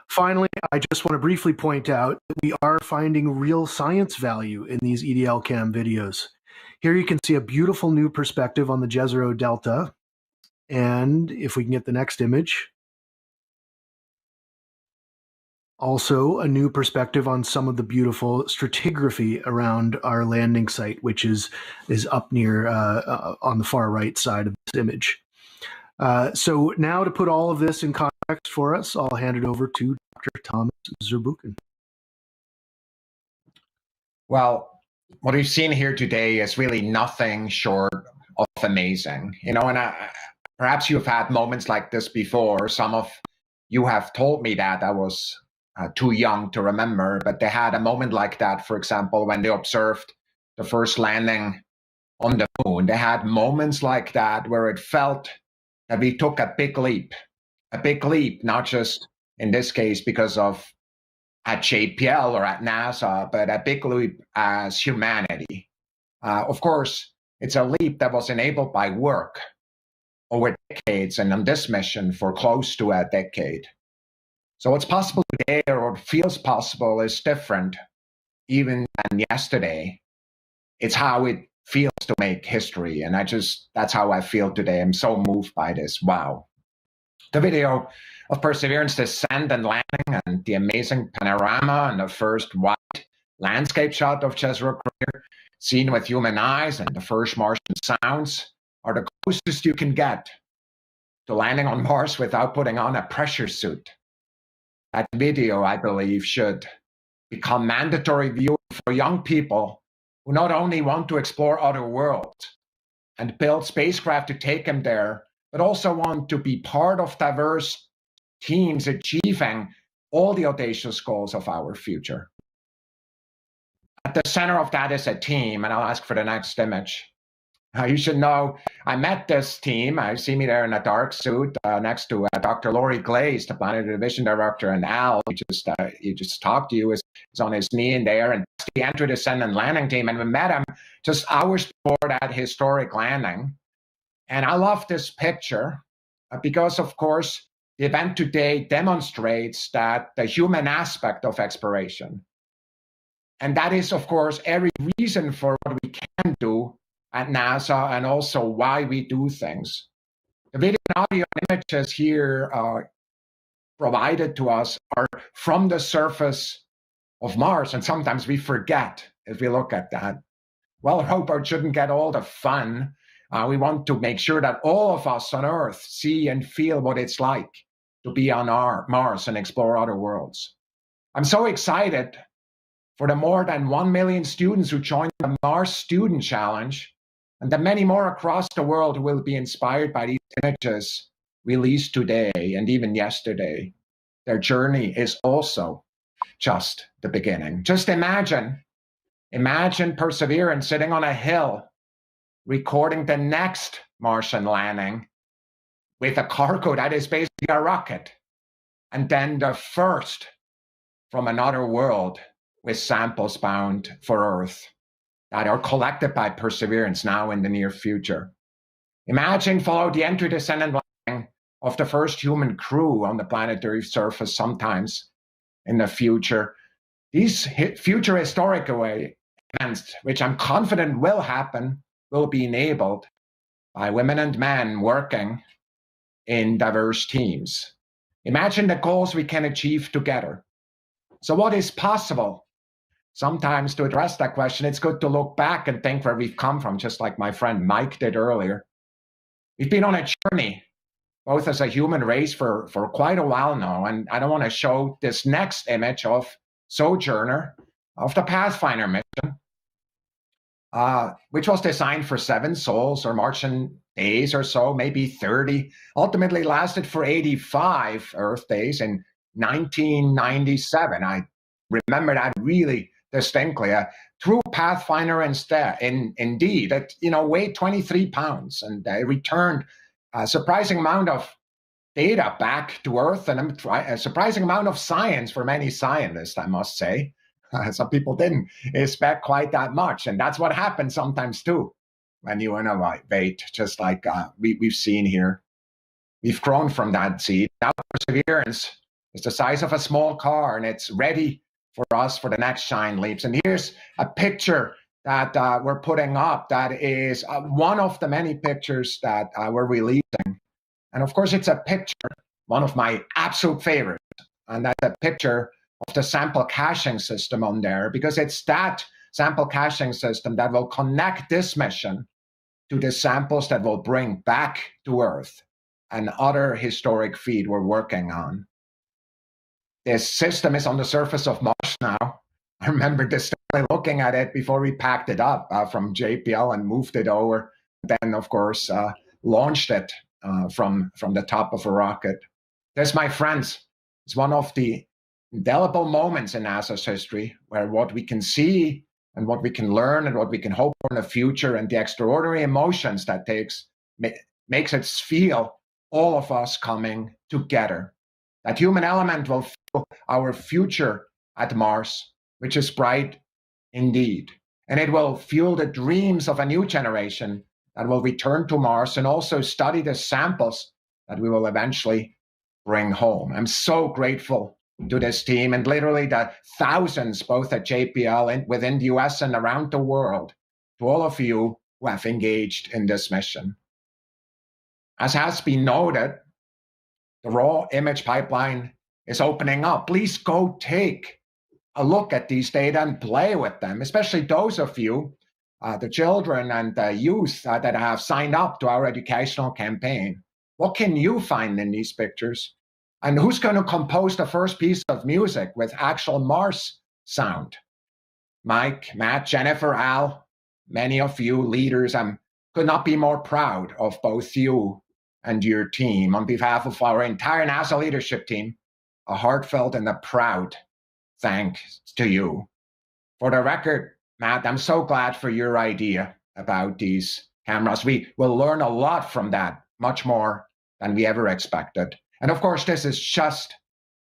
K: Finally, I just want to briefly point out that we are finding real science value in these EDLCam videos. Here you can see a beautiful new perspective on the Jezero Delta. And if we can get the next image, also a new perspective on some of the beautiful stratigraphy around our landing site, which is up near on the far right side of this image. So now, to put all of this in context for us, I'll hand it over to Dr. Thomas Zurbuchen.
L: Well, what we've seen here today is really nothing short of amazing. You know, and perhaps you've had moments like this before. Some of you have told me that I was too young to remember, but they had a moment like that, for example, when they observed the first landing on the moon. They had moments like that where it felt that we took a big leap, not just in this case because of at JPL or at NASA, but a big leap as humanity. Of course, it's a leap that was enabled by work over decades, and on this mission for close to a decade. So what's possible today, or what feels possible, is different even than yesterday. It's how it feels to make history. And that's how I feel today. I'm so moved by this. Wow. The video of Perseverance descent and landing, and the amazing panorama and the first wide landscape shot of Jezero Crater seen with human eyes, and the first Martian sounds are the closest you can get to landing on Mars without putting on a pressure suit. That video, I believe, should become mandatory viewing for young people who not only want to explore other worlds and build spacecraft to take them there, but also want to be part of diverse teams achieving all the audacious goals of our future. At the center of that is a team, and I'll ask for the next image. You should know, I met this team. I see me there in a dark suit next to Dr. Laurie Glaze, the Planetary Division Director, and Al, he just talked to you, is on his knee in there, and that's the entry, descent, and landing team. And we met him just hours before that historic landing. And I love this picture because, of course, the event today demonstrates that the human aspect of exploration. And that is, of course, every reason for what we can do at NASA and also why we do things. The video and audio images here provided to us are from the surface of Mars, and sometimes we forget as we look at that. Well, Robert shouldn't get all the fun. We want to make sure that all of us on Earth see and feel what it's like to be on Mars and explore other worlds. I'm so excited for the more than 1 million students who joined the Mars Student Challenge, and the many more across the world who will be inspired by these images released today and even yesterday. Their journey is also just the beginning. Just imagine Perseverance sitting on a hill, recording the next Martian landing with a cargo that is basically a rocket, and then the first from another world with samples bound for Earth that are collected by Perseverance now in the near future. Imagine follow the entry, descent, and landing of the first human crew on the planetary surface sometimes in the future. These future historic events, which I'm confident will happen, will be enabled by women and men working in diverse teams. Imagine the goals we can achieve together. So what is possible? Sometimes to address that question, it's good to look back and think where we've come from, just like my friend Mike did earlier. We've been on a journey, both as a human race for quite a while now, and I don't want to show this next image of Sojourner, of the Pathfinder mission, which was designed for 7 sols or Martian days or so, maybe 30, ultimately lasted for 85 Earth days in 1997. I remember that really distinctly. A true Pathfinder indeed, that weighed 23 pounds, and returned a surprising amount of data back to Earth, and a surprising amount of science for many scientists, I must say. Some people didn't expect quite that much, and that's what happens sometimes too when you innovate, just like we've seen here. We've grown from that seed. Now Perseverance is the size of a small car, and it's ready for us for the next shine leaps. And here's a picture that we're putting up that is one of the many pictures that we're releasing. And of course, it's a picture, one of my absolute favorites, and that's a picture of the sample caching system on there, because it's that sample caching system that will connect this mission to the samples that will bring back to Earth and other historic feed we're working on. This system is on the surface of Mars now. I remember distinctly looking at it before we packed it up from JPL and moved it over. Then, of course, launched it from the top of a rocket. This, my friends, is one of the indelible moments in NASA's history where what we can see and what we can learn and what we can hope for in the future and the extraordinary emotions that makes it feel all of us coming together. That human element will fuel our future at Mars, which is bright indeed. And it will fuel the dreams of a new generation that will return to Mars and also study the samples that we will eventually bring home. I'm so grateful to this team and literally the thousands, both at JPL and within the US and around the world, to all of you who have engaged in this mission. As has been noted, the raw image pipeline is opening up. Please go take a look at these data and play with them, especially those of you, the children and the youth that have signed up to our educational campaign. What can you find in these pictures? And who's going to compose the first piece of music with actual Mars sound? Mike, Matt, Jennifer, Al, many of you leaders, I could not be more proud of both you and your team. On behalf of our entire NASA leadership team, a heartfelt and a proud thanks to you. For the record, Matt, I'm so glad for your idea about these cameras. We will learn a lot from that, much more than we ever expected. And of course, this is just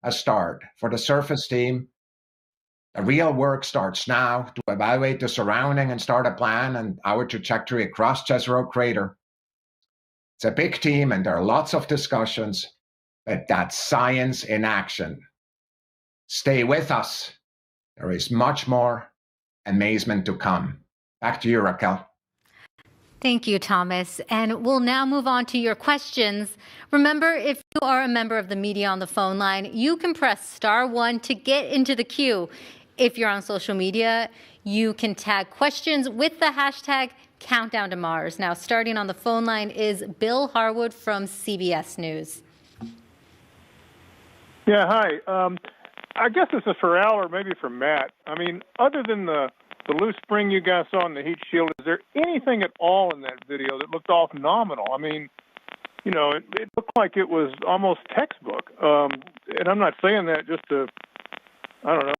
L: a start. For the surface team, the real work starts now to evaluate the surrounding and start a plan and our trajectory across Jezero Crater. It's a big team and there are lots of discussions, but that's science in action. Stay with us. There is much more amazement to come. Back to you, Raquel.
B: Thank you, Thomas. And we'll now move on to your questions. Remember, if you are a member of the media on the phone line, you can press *1 to get into the queue. If you're on social media, you can tag questions with the hashtag Countdown to Mars. Now, starting on the phone line is Bill Harwood from CBS News.
M: Yeah, hi. I guess this is for Al or maybe for Matt. I mean, other than the loose spring you guys saw in the heat shield, is there anything at all in that video that looked all phenomenal? I mean, you know, it looked like it was almost textbook. And I'm not saying that just to, I don't know,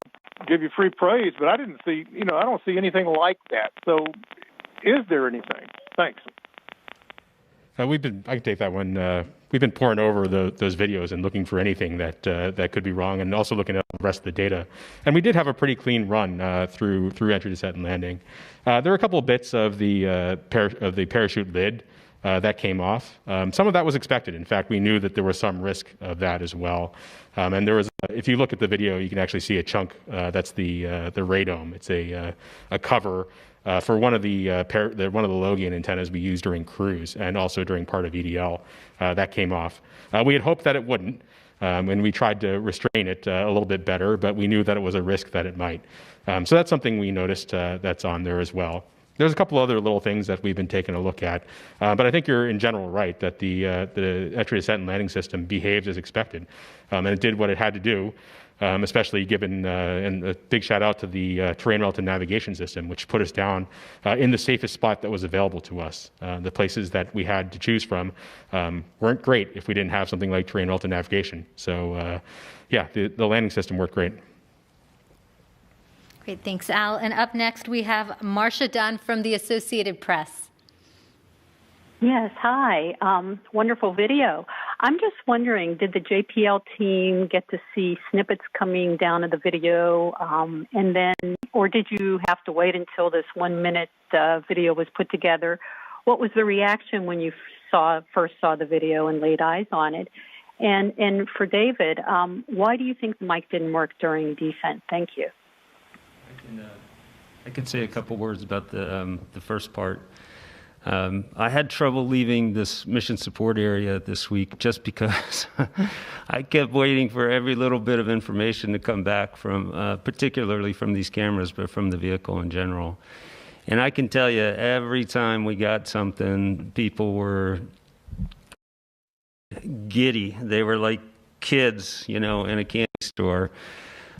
M: give you free praise, but I didn't see, you know, I don't see anything like that. So is there anything? Thanks.
H: I can take that one. We've been poring over those videos and looking for anything that could be wrong, and also looking at the rest of the data. And we did have a pretty clean run through entry, descent, and landing. There were a couple of bits of the parachute lid that came off. Some of that was expected. In fact, we knew that there was some risk of that as well. And there was, if you look at the video, you can actually see a chunk. That's the radome. It's a cover. For one of the Logian antennas we used during cruise and also during part of EDL, that came off. We had hoped that it wouldn't, and we tried to restrain it a little bit better, but we knew that it was a risk that it might. So that's something we noticed that's on there as well. There's a couple other little things that we've been taking a look at, but I think you're in general right that the entry, descent, and landing system behaved as expected, and it did what it had to do. Especially given, and a big shout out to the terrain relative navigation system, which put us down in the safest spot that was available to us. The places that we had to choose from weren't great if we didn't have something like terrain relative navigation. So yeah, the landing system worked great.
B: Great, thanks, Al. And up next, we have Marcia Dunn from the Associated Press.
N: Yes, hi. Wonderful video. I'm just wondering, did the JPL team get to see snippets coming down of the video, and then, or did you have to wait until this 1 minute video was put together? What was the reaction when you first saw the video and laid eyes on it? And for David, why do you think the mic didn't work during descent? Thank you.
D: I can say a couple words about the first part. I had trouble leaving this mission support area this week just because I kept waiting for every little bit of information to come back from, particularly from these cameras, but from the vehicle in general. And I can tell you, every time we got something, people were giddy. They were like kids, you know, in a candy store.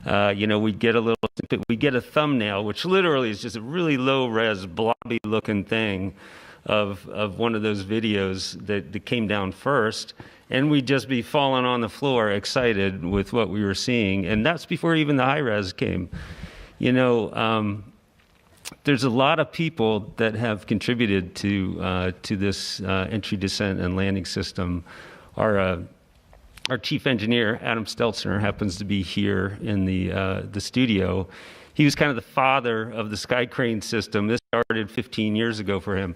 D: You know, we'd get a thumbnail, which literally is just a really low-res, blobby-looking thing of one of those videos that came down first, and we'd just be falling on the floor excited with what we were seeing, and that's before even the high-res came. You know, there's a lot of people that have contributed to this entry, descent, and landing system. Our chief engineer, Adam Stelzner, happens to be here in the studio. He was kind of the father of the sky crane system. This started 15 years ago for him.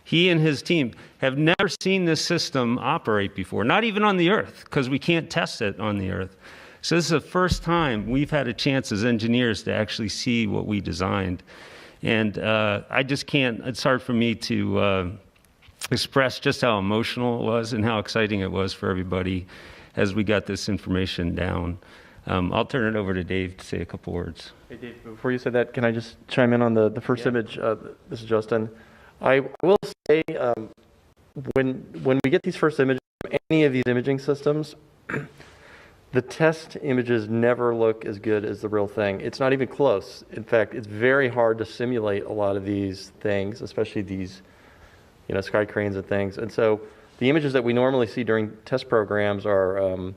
D: He and his team have never seen this system operate before, not even on the Earth, because we can't test it on the Earth. So this is the first time we've had a chance as engineers to actually see what we designed. And I just can't, it's hard for me to express just how emotional it was and how exciting it was for everybody as we got this information down. I'll turn it over to Dave to say a couple words.
I: Hey Dave, before you say that, can I just chime in on the first image? This is Justin. I will say, when we get these first images from any of these imaging systems, the test images never look as good as the real thing. It's not even close. In fact, it's very hard to simulate a lot of these things, especially these, you know, sky cranes and things. And so the images that we normally see during test programs are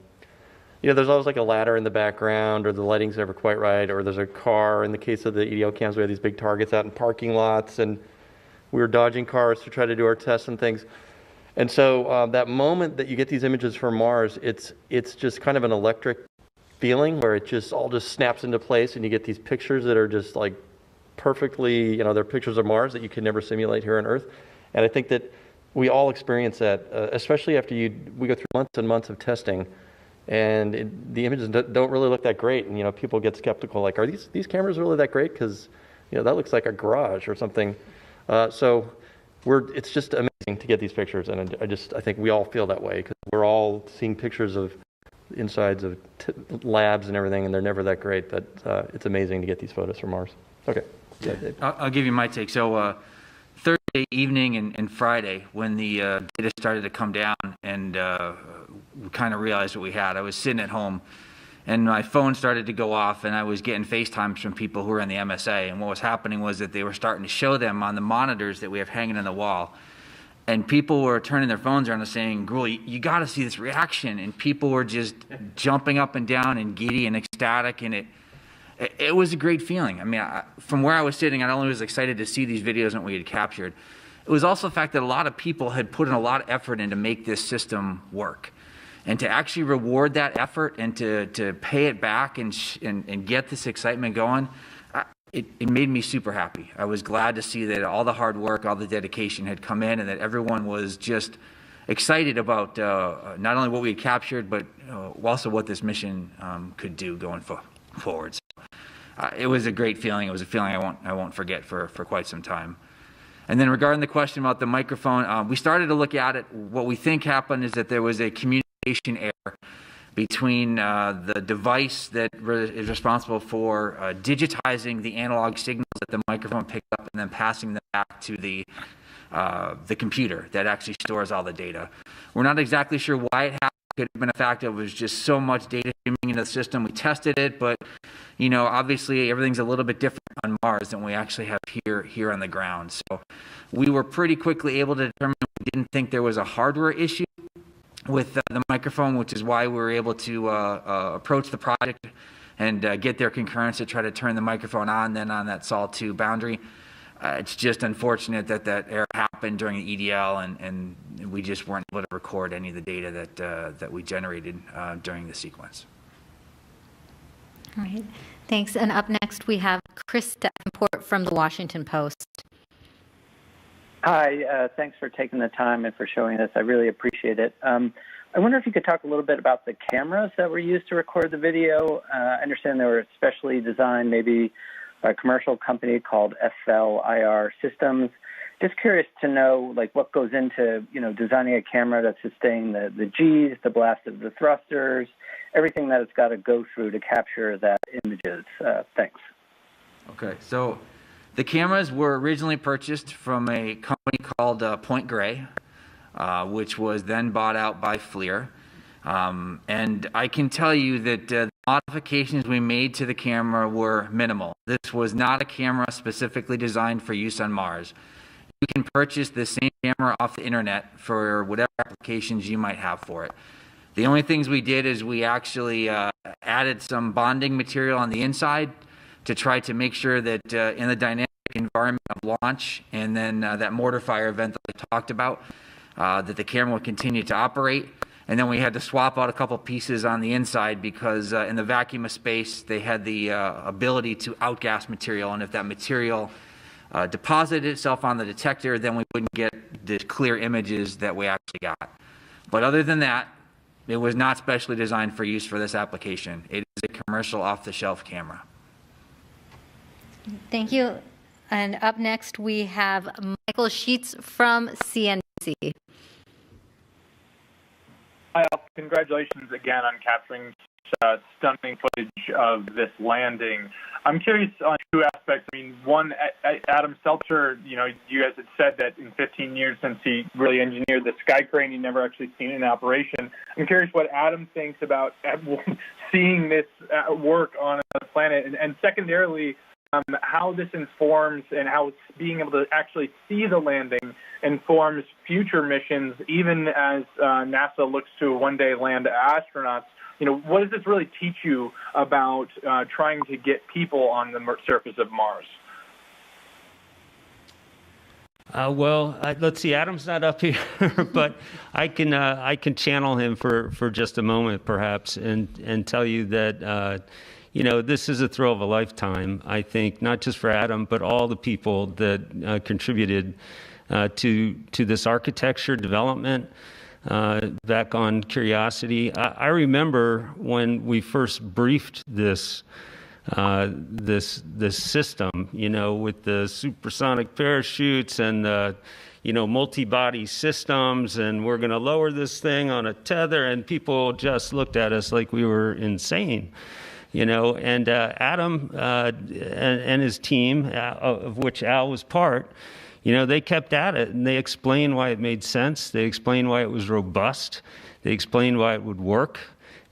I: there's always like a ladder in the background, or the lighting's never quite right, or there's a car. In the case of the EDL cams, we have these big targets out in parking lots, and we were dodging cars to try to do our tests and things. And so that moment that you get these images from Mars, it's just kind of an electric feeling where it just all just snaps into place, and you get these pictures that are just like perfectly, they're pictures of Mars that you can never simulate here on Earth. And I think that we all experience that, especially after we go through months and months of testing, and the images don't really look that great. And people get skeptical, like, are these cameras really that great? Because that looks like a garage or something. So it's just amazing to get these pictures, and I think we all feel that way, because we're all seeing pictures of insides of labs and everything, and they're never that great. But it's amazing to get these photos from Mars. Okay.
E: Yeah, I'll give you my take. So Thursday evening and Friday, when the data started to come down and we kind of realized what we had, I was sitting at home and my phone started to go off, and I was getting FaceTimes from people who were in the MSA. And what was happening was that they were starting to show them on the monitors that we have hanging on the wall. And people were turning their phones around and saying, Grul, you got to see this reaction. And people were just jumping up and down and giddy and ecstatic. And it was a great feeling. I mean, from where I was sitting, I not only was excited to see these videos and what we had captured, it was also the fact that a lot of people had put in a lot of effort in to make this system work. And to actually reward that effort and to pay it back and get this excitement going, it made me super happy. I was glad to see that all the hard work, all the dedication had come in, and that everyone was just excited about not only what we had captured, but also what this mission could do going forward. So, it was a great feeling. It was a feeling I won't forget for quite some time. And then regarding the question about the microphone, we started to look at it. What we think happened is that there was a communication error between the device that is responsible for digitizing the analog signals that the microphone picked up and then passing them back to the computer that actually stores all the data. We're not exactly sure why it happened. It could have been a fact that it was just so much data streaming into the system. We tested it, but obviously everything's a little bit different on Mars than we actually have here on the ground. So we were pretty quickly able to determine we didn't think there was a hardware issue with the microphone, which is why we were able to approach the project and get their concurrence to try to turn the microphone on then on that SOL2 boundary. It's just unfortunate that error happened during the EDL, and we just weren't able to record any of the data that we generated during the sequence.
B: All right, thanks. And up next we have Chris Davenport from the Washington Post.
O: Hi, thanks for taking the time and for showing this. I really appreciate it. I wonder if you could talk a little bit about the cameras that were used to record the video. I understand they were specially designed, maybe a commercial company called FLIR Systems. Just curious to know, like, what goes into, designing a camera to sustain the G's, the blast of the thrusters, everything that it's got to go through to capture that images. Thanks.
E: Okay, so the cameras were originally purchased from a company called Point Grey, which was then bought out by FLIR. And I can tell you that the modifications we made to the camera were minimal. This was not a camera specifically designed for use on Mars. You can purchase the same camera off the internet for whatever applications you might have for it. The only things we did is we actually added some bonding material on the inside to try to make sure that in the dynamic environment of launch and then that mortar fire event that I talked about, that the camera would continue to operate. And then we had to swap out a couple pieces on the inside because in the vacuum of space, they had the ability to outgas material. And if that material deposited itself on the detector, then we wouldn't get the clear images that we actually got. But other than that, it was not specially designed for use for this application. It is a commercial off-the-shelf camera.
B: Thank you. And up next, we have Michael Sheets from CNBC.
P: Hi, congratulations again on capturing stunning footage of this landing. I'm curious on two aspects. I mean, one, Adam Seltzer, you guys had said that in 15 years since he really engineered the sky crane, he never actually seen it in operation. I'm curious what Adam thinks about seeing this work on a planet, and secondarily, how this informs and how being able to actually see the landing informs future missions, even as NASA looks to one day land astronauts what does this really teach you about trying to get people on the surface of Mars?
D: Let's see. Adam's not up here, but I can channel him for just a moment, perhaps, and tell you that this is a thrill of a lifetime. I think not just for Adam, but all the people that contributed to this architecture development back on Curiosity. I remember when we first briefed this system, with the supersonic parachutes and the, multi-body systems, and we're going to lower this thing on a tether, and people just looked at us like we were insane, and Adam and his team, of which Al was part, they kept at it, and they explained why it made sense. They explained why it was robust. They explained why it would work.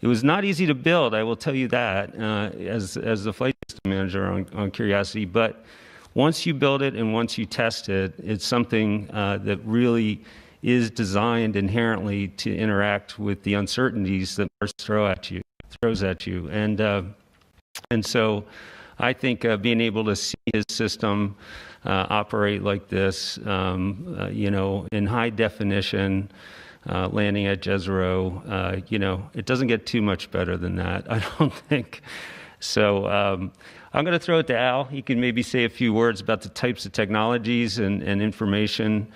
D: It was not easy to build, I will tell you that, as the flight system manager on Curiosity. But once you build it and once you test it, it's something that really is designed inherently to interact with the uncertainties that Mars throws at you. And so I think being able to see his system operate like this, in high definition, landing at Jezero, it doesn't get too much better than that, I don't think. So I'm going to throw it to Al. He can maybe say a few words about the types of technologies and information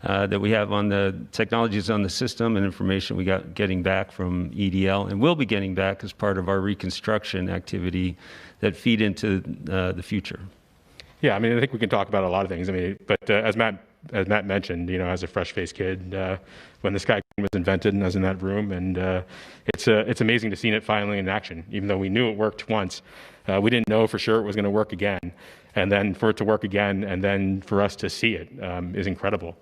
D: that we have on the technologies on the system and information we got getting back from EDL and will be getting back as part of our reconstruction activity that feed into the future.
H: Yeah, I think we can talk about a lot of things. But as Matt mentioned, as a fresh-faced kid, when the Sky Crane was invented, and I was in that room, and it's amazing to see it finally in action. Even though we knew it worked once, we didn't know for sure it was going to work again. And then for it to work again, and then for us to see it is incredible.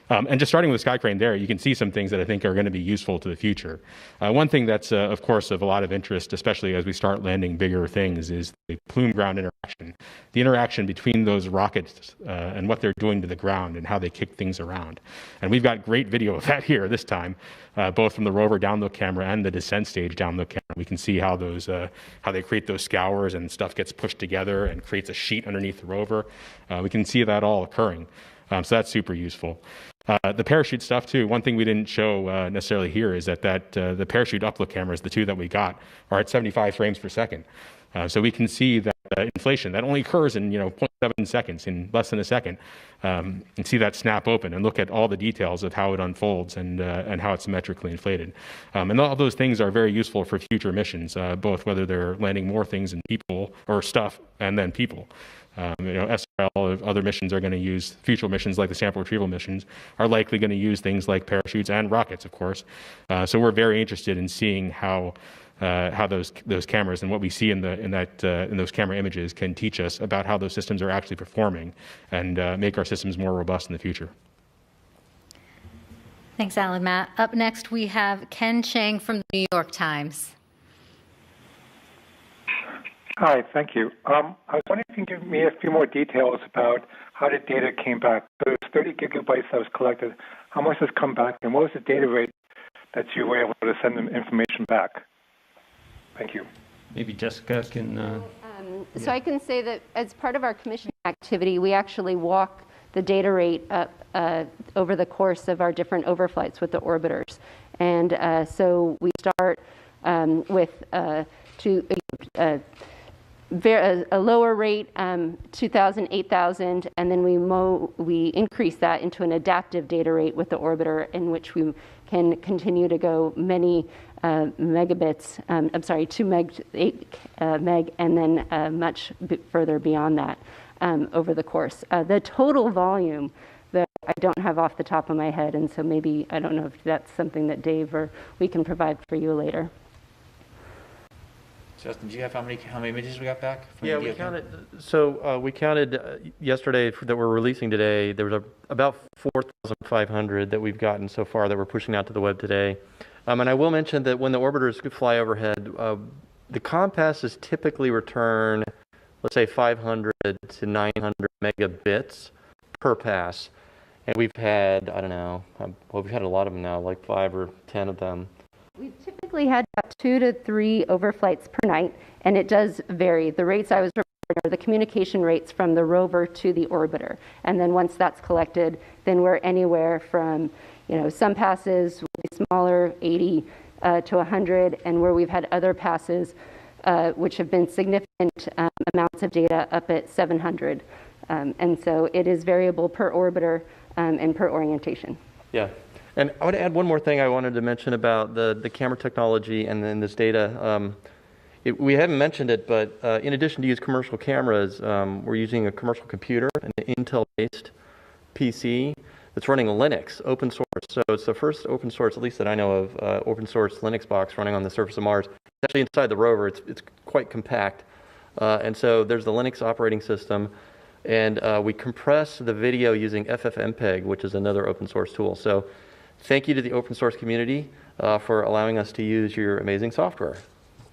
H: And just starting with the Sky Crane there, you can see some things that I think are going to be useful to the future. One thing that's, of course, of a lot of interest, especially as we start landing bigger things, is the plume ground interaction. The interaction between those rockets and what they're doing to the ground and how they kick things around. And we've got great video of that here this time, both from the rover download camera and the descent stage download camera. We can see how how they create those scours and stuff gets pushed together and creates a sheet underneath the rover. We can see that all occurring. So that's super useful. The parachute stuff too. One thing we didn't show necessarily here is that the parachute upload cameras, the two that we got, are at 75 frames per second. So we can see that inflation that only occurs in 0.7 seconds, in less than a second, and see that snap open and look at all the details of how it unfolds and how it's symmetrically inflated. And all those things are very useful for future missions, both whether they're landing more things and people or stuff and then people. SRL, other missions are going to use, future missions like the sample retrieval missions, are likely going to use things like parachutes and rockets, of course. So we're very interested in seeing how those cameras and what we see in those camera images can teach us about how those systems are actually performing and make our systems more robust in the future.
B: Thanks, Alan. Matt. Up next, we have Ken Chang from the New York Times.
Q: Hi, thank you. I was wondering if you can give me a few more details about how the data came back. Those 30 gigabytes that was collected, how much has come back, and what was the data rate that you were able to send them information back? Thank you.
D: Maybe Jessica can...
J: So I can say that as part of our commissioning activity, we actually walk the data rate up over the course of our different overflights with the orbiters. And so we start with a lower rate, 2,000, 8,000, and then we increase that into an adaptive data rate with the orbiter, in which we can continue to go many megabits, 2 meg, 8 meg, and then much further beyond that over the course. The total volume that I don't have off the top of my head, and so maybe, I don't know if that's something that Dave or we can provide for you later.
E: Justin, do you have how many images we got back?
I: Yeah, we counted. So we counted yesterday that we're releasing today. There was about 4,500 that we've gotten so far that we're pushing out to the web today. And I will mention that when the orbiters fly overhead, the compasses typically return, let's say, 500 to 900 megabits per pass. And we've had, I don't know, well, we've had a lot of them now, like 5 or 10 of them.
J: We've typically had about 2 to 3 overflights per night, and it does vary. The rates I was referring to are the communication rates from the rover to the orbiter. And then once that's collected, then we're anywhere from, some passes will be smaller, 80 to 100, and where we've had other passes, which have been significant amounts of data up at 700. And so it is variable per orbiter and per orientation.
I: Yeah. And I would add one more thing I wanted to mention about the camera technology and then this data. We haven't mentioned it, but in addition to use commercial cameras, we're using a commercial computer, an Intel-based PC that's running Linux, open source. So it's the first open source, at least that I know of, open source Linux box running on the surface of Mars. It's actually inside the rover. It's quite compact. And so there's the Linux operating system. And we compress the video using FFmpeg, which is another open source tool. So thank you to the open source community for allowing us to use your amazing software.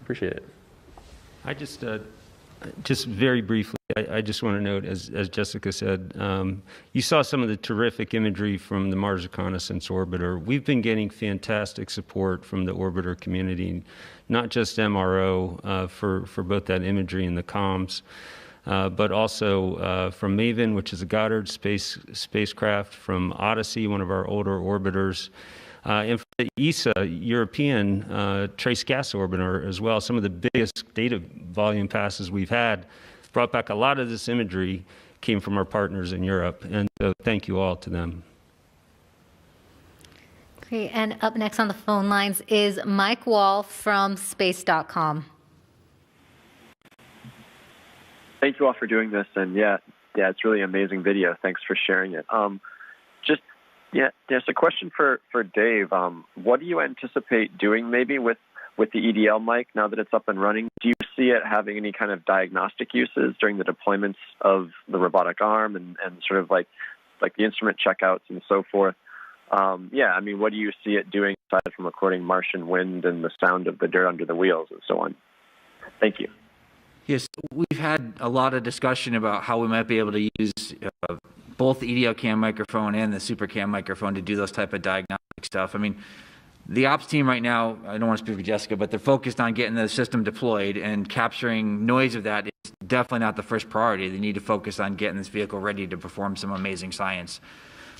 I: Appreciate it.
D: I just very briefly, I just want to note, as Jessica said, you saw some of the terrific imagery from the Mars Reconnaissance Orbiter. We've been getting fantastic support from the orbiter community, not just MRO for both that imagery and the comms, but also from MAVEN, which is a Goddard spacecraft, from Odyssey, one of our older orbiters, and from the ESA European Trace Gas Orbiter as well. Some of the biggest data volume passes we've had brought back a lot of this imagery, came from our partners in Europe, and so thank you all to them.
B: Okay, and up next on the phone lines is Mike Wall from space.com.
R: Thank you all for doing this, and yeah, it's really amazing video. Thanks for sharing it. There's a question for Dave. What do you anticipate doing maybe with the EDL mic now that it's up and running? Do you see it having any kind of diagnostic uses during the deployments of the robotic arm and sort of like the instrument checkouts and so forth? What do you see it doing aside from recording Martian wind and the sound of the dirt under the wheels and so on? Thank you.
E: Yes, we've had a lot of discussion about how we might be able to use both the EDL cam microphone and the super cam microphone to do those type of diagnostic stuff. I mean, the ops team right now, I don't want to speak for Jessica, but they're focused on getting the system deployed, and capturing noise of that is definitely not the first priority. They need to focus on getting this vehicle ready to perform some amazing science.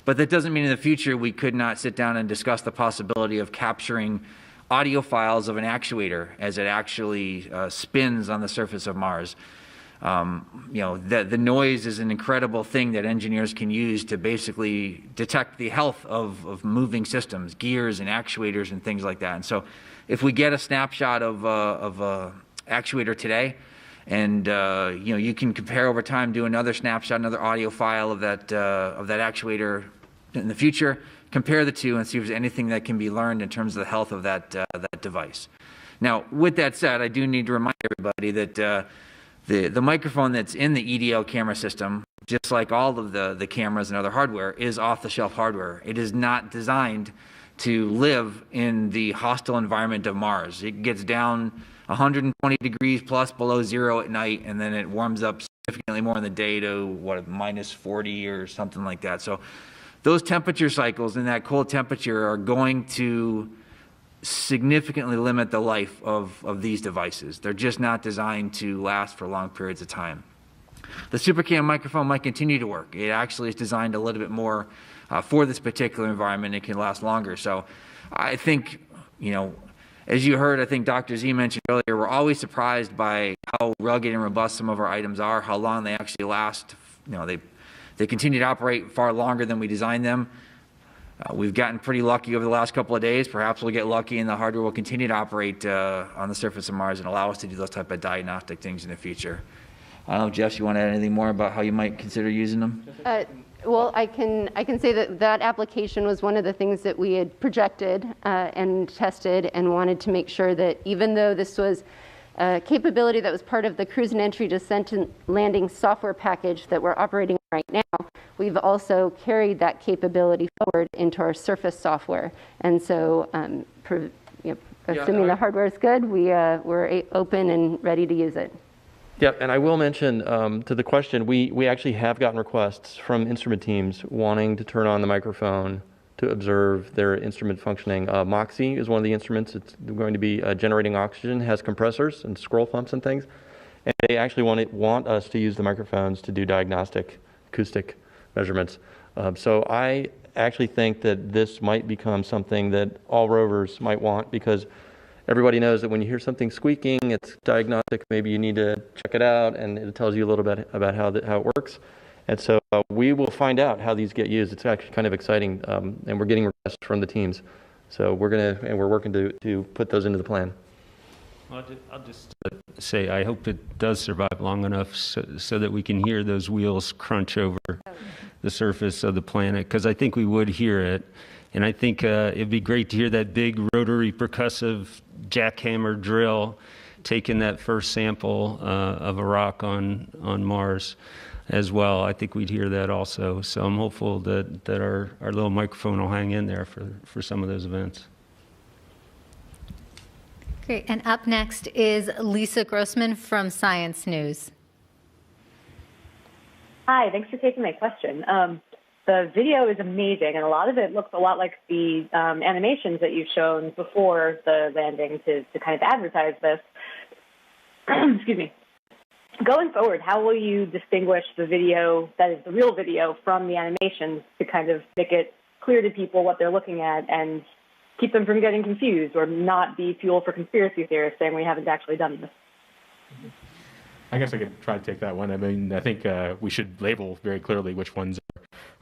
E: But that doesn't mean in the future we could not sit down and discuss the possibility of capturing audio files of an actuator as it actually spins on the surface of Mars. The noise is an incredible thing that engineers can use to basically detect the health of moving systems, gears and actuators and things like that. And so if we get a snapshot of a actuator today, and you can compare over time, do another snapshot, another audio file of that actuator in the future, compare the two and see if there's anything that can be learned in terms of the health of that device. Now, with that said, I do need to remind everybody that the microphone that's in the EDL camera system, just like all of the cameras and other hardware, is off-the-shelf hardware. It is not designed to live in the hostile environment of Mars. It gets down 120 degrees plus below zero at night, and then it warms up significantly more in the day to, minus 40 or something like that. So those temperature cycles in that cold temperature are going to significantly limit the life of these devices. They're just not designed to last for long periods of time. The SuperCam microphone might continue to work. It actually is designed a little bit more for this particular environment. It can last longer. So I think, as you heard, I think Dr. Z mentioned earlier, we're always surprised by how rugged and robust some of our items are, how long they actually last. They continue to operate far longer than we designed them. We've gotten pretty lucky over the last couple of days. Perhaps we'll get lucky and the hardware will continue to operate on the surface of Mars and allow us to do those type of diagnostic things in the future. I don't know, Jess, you want to add anything more about how you might consider using them?
J: Well, I can say that application was one of the things that we had projected and tested, and wanted to make sure that even though this was a capability that was part of the cruise and entry, descent and landing software package that we're operating on right now, we've also carried that capability forward into our surface software. And so assuming the hardware is good, we're open and ready to use it.
I: Yep, and I will mention to the question, we actually have gotten requests from instrument teams wanting to turn on the microphone to observe their instrument functioning. MOXIE is one of the instruments. It's going to be generating oxygen, has compressors and scroll pumps and things. And they actually want us to use the microphones to do diagnostic acoustic measurements. So I actually think that this might become something that all rovers might want, because everybody knows that when you hear something squeaking, it's diagnostic. Maybe you need to check it out, and it tells you a little bit about how it works. And so we will find out how these get used. It's actually kind of exciting, and we're getting requests from the teams. So we're working to put those into the plan.
D: I'll just say I hope it does survive long enough so that we can hear those wheels crunch over the surface of the planet, because I think we would hear it. And I think it'd be great to hear that big rotary percussive jackhammer drill taking that first sample of a rock on Mars as well. I think we'd hear that also. So I'm hopeful that our little microphone will hang in there for some of those events.
B: Great. And up next is Lisa Grossman from Science News.
S: Hi, thanks for taking my question. The video is amazing, and a lot of it looks a lot like the animations that you've shown before the landing to kind of advertise this. Excuse me. Going forward, how will you distinguish the video that is the real video from the animations to kind of make it clear to people what they're looking at and keep them from getting confused or not be fuel for conspiracy theorists saying we haven't actually done this?
H: I guess I could try to take that one. I mean, I think we should label very clearly which ones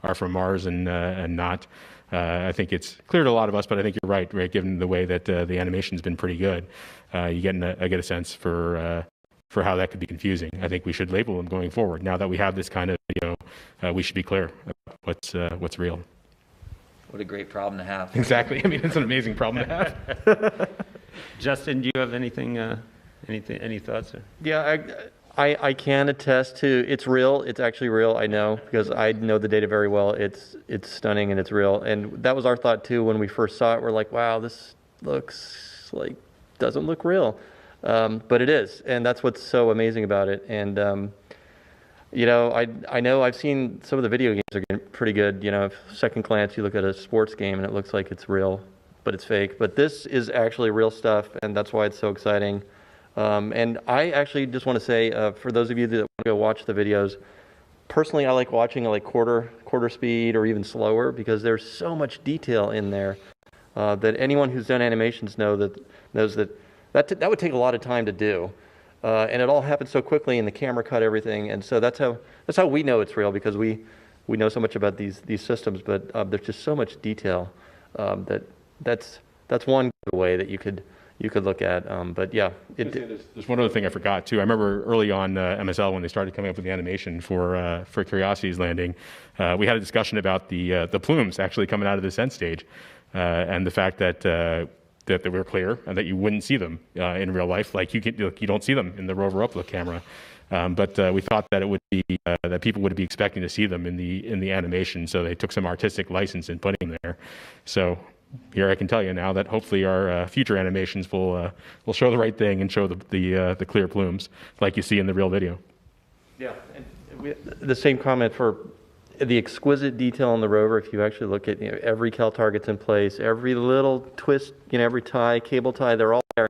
H: are from Mars and not. I think it's clear to a lot of us, but I think you're right, given the way that the animation's been pretty good. You get a sense for how that could be confusing. I think we should label them going forward. Now that we have this kind of video, we should be clear about what's real.
E: What a great problem to have.
H: Exactly. I mean, it's an amazing problem to have.
D: Justin, do you have any thoughts?
I: Yeah, I can attest to it's real. It's actually real. I know, because I know the data very well. It's stunning and it's real. And that was our thought too when we first saw it. We're like, wow, this looks like doesn't look real, but it is, and that's what's so amazing about it. And you know, I know I've seen some of the video games are getting pretty good. You know, if second glance you look at a sports game and it looks like it's real, but it's fake. But this is actually real stuff, and that's why it's so exciting. And I actually just want to say, for those of you that want to go watch the videos, personally I like watching at like quarter speed or even slower, because there's so much detail in there that anyone who's done animations knows that would take a lot of time to do. And it all happened so quickly, and the camera cut everything, and so that's how we know it's real, because we know so much about these systems. But there's just so much detail that's one way that you could look at. But yeah,
H: there's one other thing I forgot too. I remember early on MSL, when they started coming up with the animation for Curiosity's landing, we had a discussion about the plumes actually coming out of the descent stage, and the fact that they were clear and that you wouldn't see them in real life, like you don't see them in the rover upload camera. But we thought that it would be that people would be expecting to see them in the animation, so they took some artistic license in putting them there. So here I can tell you now that hopefully our future animations will show the right thing and show the clear plumes like you see in the real video.
I: Yeah, and the same comment for the exquisite detail on the rover. If you actually look at every cal target's in place, every little twist, every tie, cable tie, they're all there.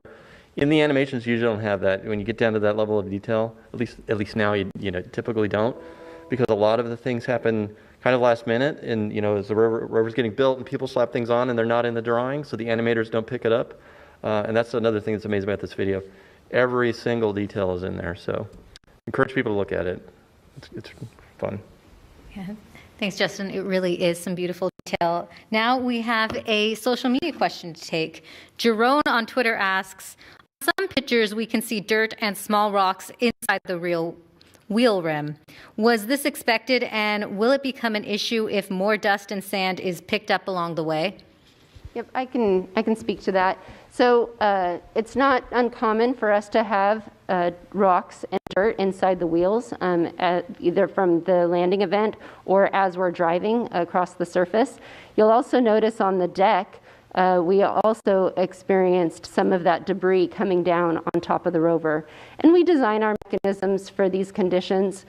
I: In the animations, you usually don't have that. When you get down to that level of detail, at least now you typically don't, because a lot of the things happen kind of last minute, and as the rover's getting built and people slap things on and they're not in the drawing, so the animators don't pick it up. And that's another thing that's amazing about this video. Every single detail is in there, so encourage people to look at it. It's fun.
B: Yeah. Thanks, Justin. It really is some beautiful detail. Now we have a social media question to take. Jerome on Twitter asks, on some pictures we can see dirt and small rocks inside the real wheel rim. Was this expected, and will it become an issue if more dust and sand is picked up along the way?
J: Yep, I can speak to that. So it's not uncommon for us to have rocks and dirt inside the wheels, either from the landing event or as we're driving across the surface. You'll also notice on the deck we also experienced some of that debris coming down on top of the rover. And we design our mechanisms for these conditions,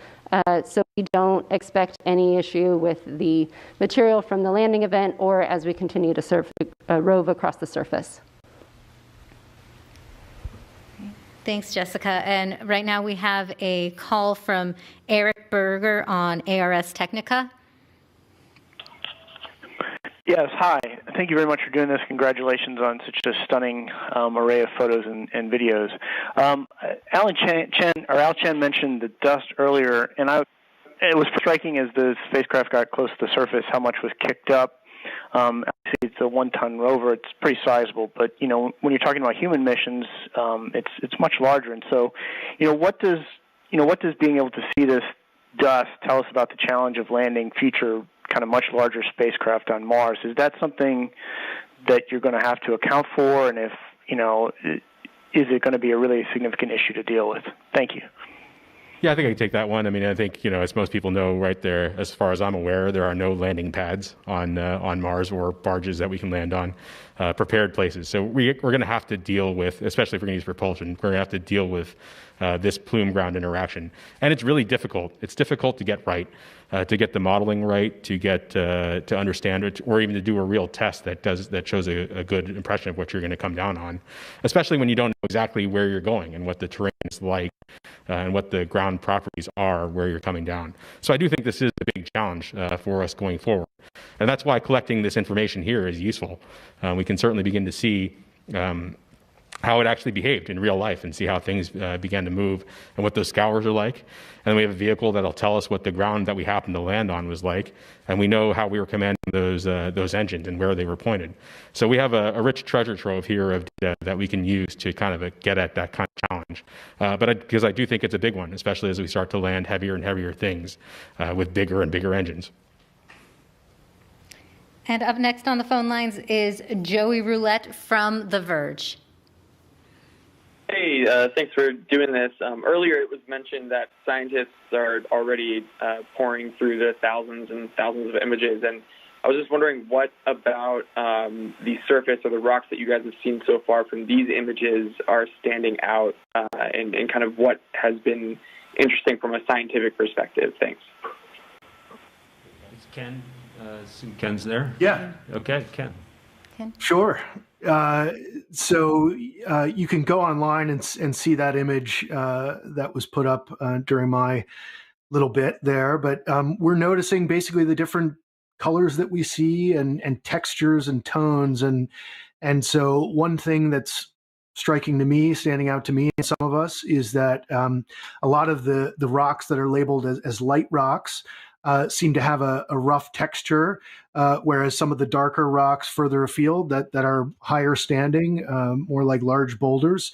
J: so we don't expect any issue with the material from the landing event or as we continue to rove across the surface.
B: Thanks, Jessica. And right now we have a call from Eric Berger on ARS Technica.
T: Yes, hi. Thank you very much for doing this. Congratulations on such a stunning array of photos and videos. Al Chen mentioned the dust earlier, and it was striking as the spacecraft got close to the surface how much was kicked up. Obviously, it's a 1-ton rover; it's pretty sizable. But when you're talking about human missions, it's much larger. And so, what does being able to see this dust tell us about the challenge of landing future kind of much larger spacecraft on Mars? Is that something that you're going to have to account for? And if, is it going to be a really significant issue to deal with? Thank you.
H: Yeah, I think I can take that one. I mean, I think, as most people know right there, as far as I'm aware, there are no landing pads on Mars or barges that we can land on, prepared places. So we're going to have to deal with, especially if we're going to use propulsion, we're going to have to deal with this plume-ground interaction. And it's really difficult. It's difficult to get right, to get the modeling right, to get to understand it, or even to do a real test that shows a good impression of what you're going to come down on, especially when you don't know exactly where you're going and what the terrain is like and what the ground properties are where you're coming down. So I do think this is a big challenge for us going forward. And that's why collecting this information here is useful. We can certainly begin to see how it actually behaved in real life and see how things began to move and what those scours are like. And we have a vehicle that'll tell us what the ground that we happened to land on was like. And we know how we were commanding those engines and where they were pointed. So we have a rich treasure trove here of data that we can use to kind of get at that kind of challenge. Because I do think it's a big one, especially as we start to land heavier and heavier things with bigger and bigger engines.
B: And up next on the phone lines is Joey Roulette from The Verge.
U: Hey, thanks for doing this. Earlier it was mentioned that scientists are already pouring through the thousands and thousands of images, and I was just wondering what about the surface or the rocks that you guys have seen so far from these images are standing out and kind of what has been interesting from a scientific perspective. Thanks.
D: Is Ken, Ken's there?
K: Yeah.
D: Okay, Ken.
K: Sure. So you can go online and see that image that was put up during my little bit there. But we're noticing basically the different colors that we see and textures and tones. And so one thing that's striking to me, standing out to me and some of us, is that a lot of the rocks that are labeled as light rocks seem to have a rough texture, whereas some of the darker rocks further afield that are higher standing, more like large boulders,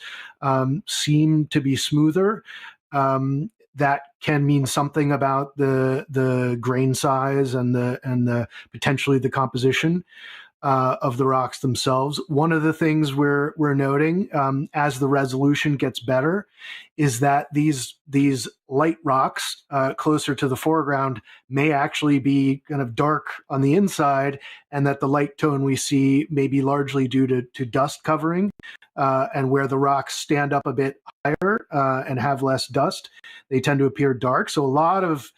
K: seem to be smoother. That can mean something about the grain size and the potentially the composition of the rocks themselves. One of the things we're noting as the resolution gets better is that these light rocks closer to the foreground may actually be kind of dark on the inside, and that the light tone we see may be largely due to dust covering, and where the rocks stand up a bit higher and have less dust, they tend to appear dark. So a lot of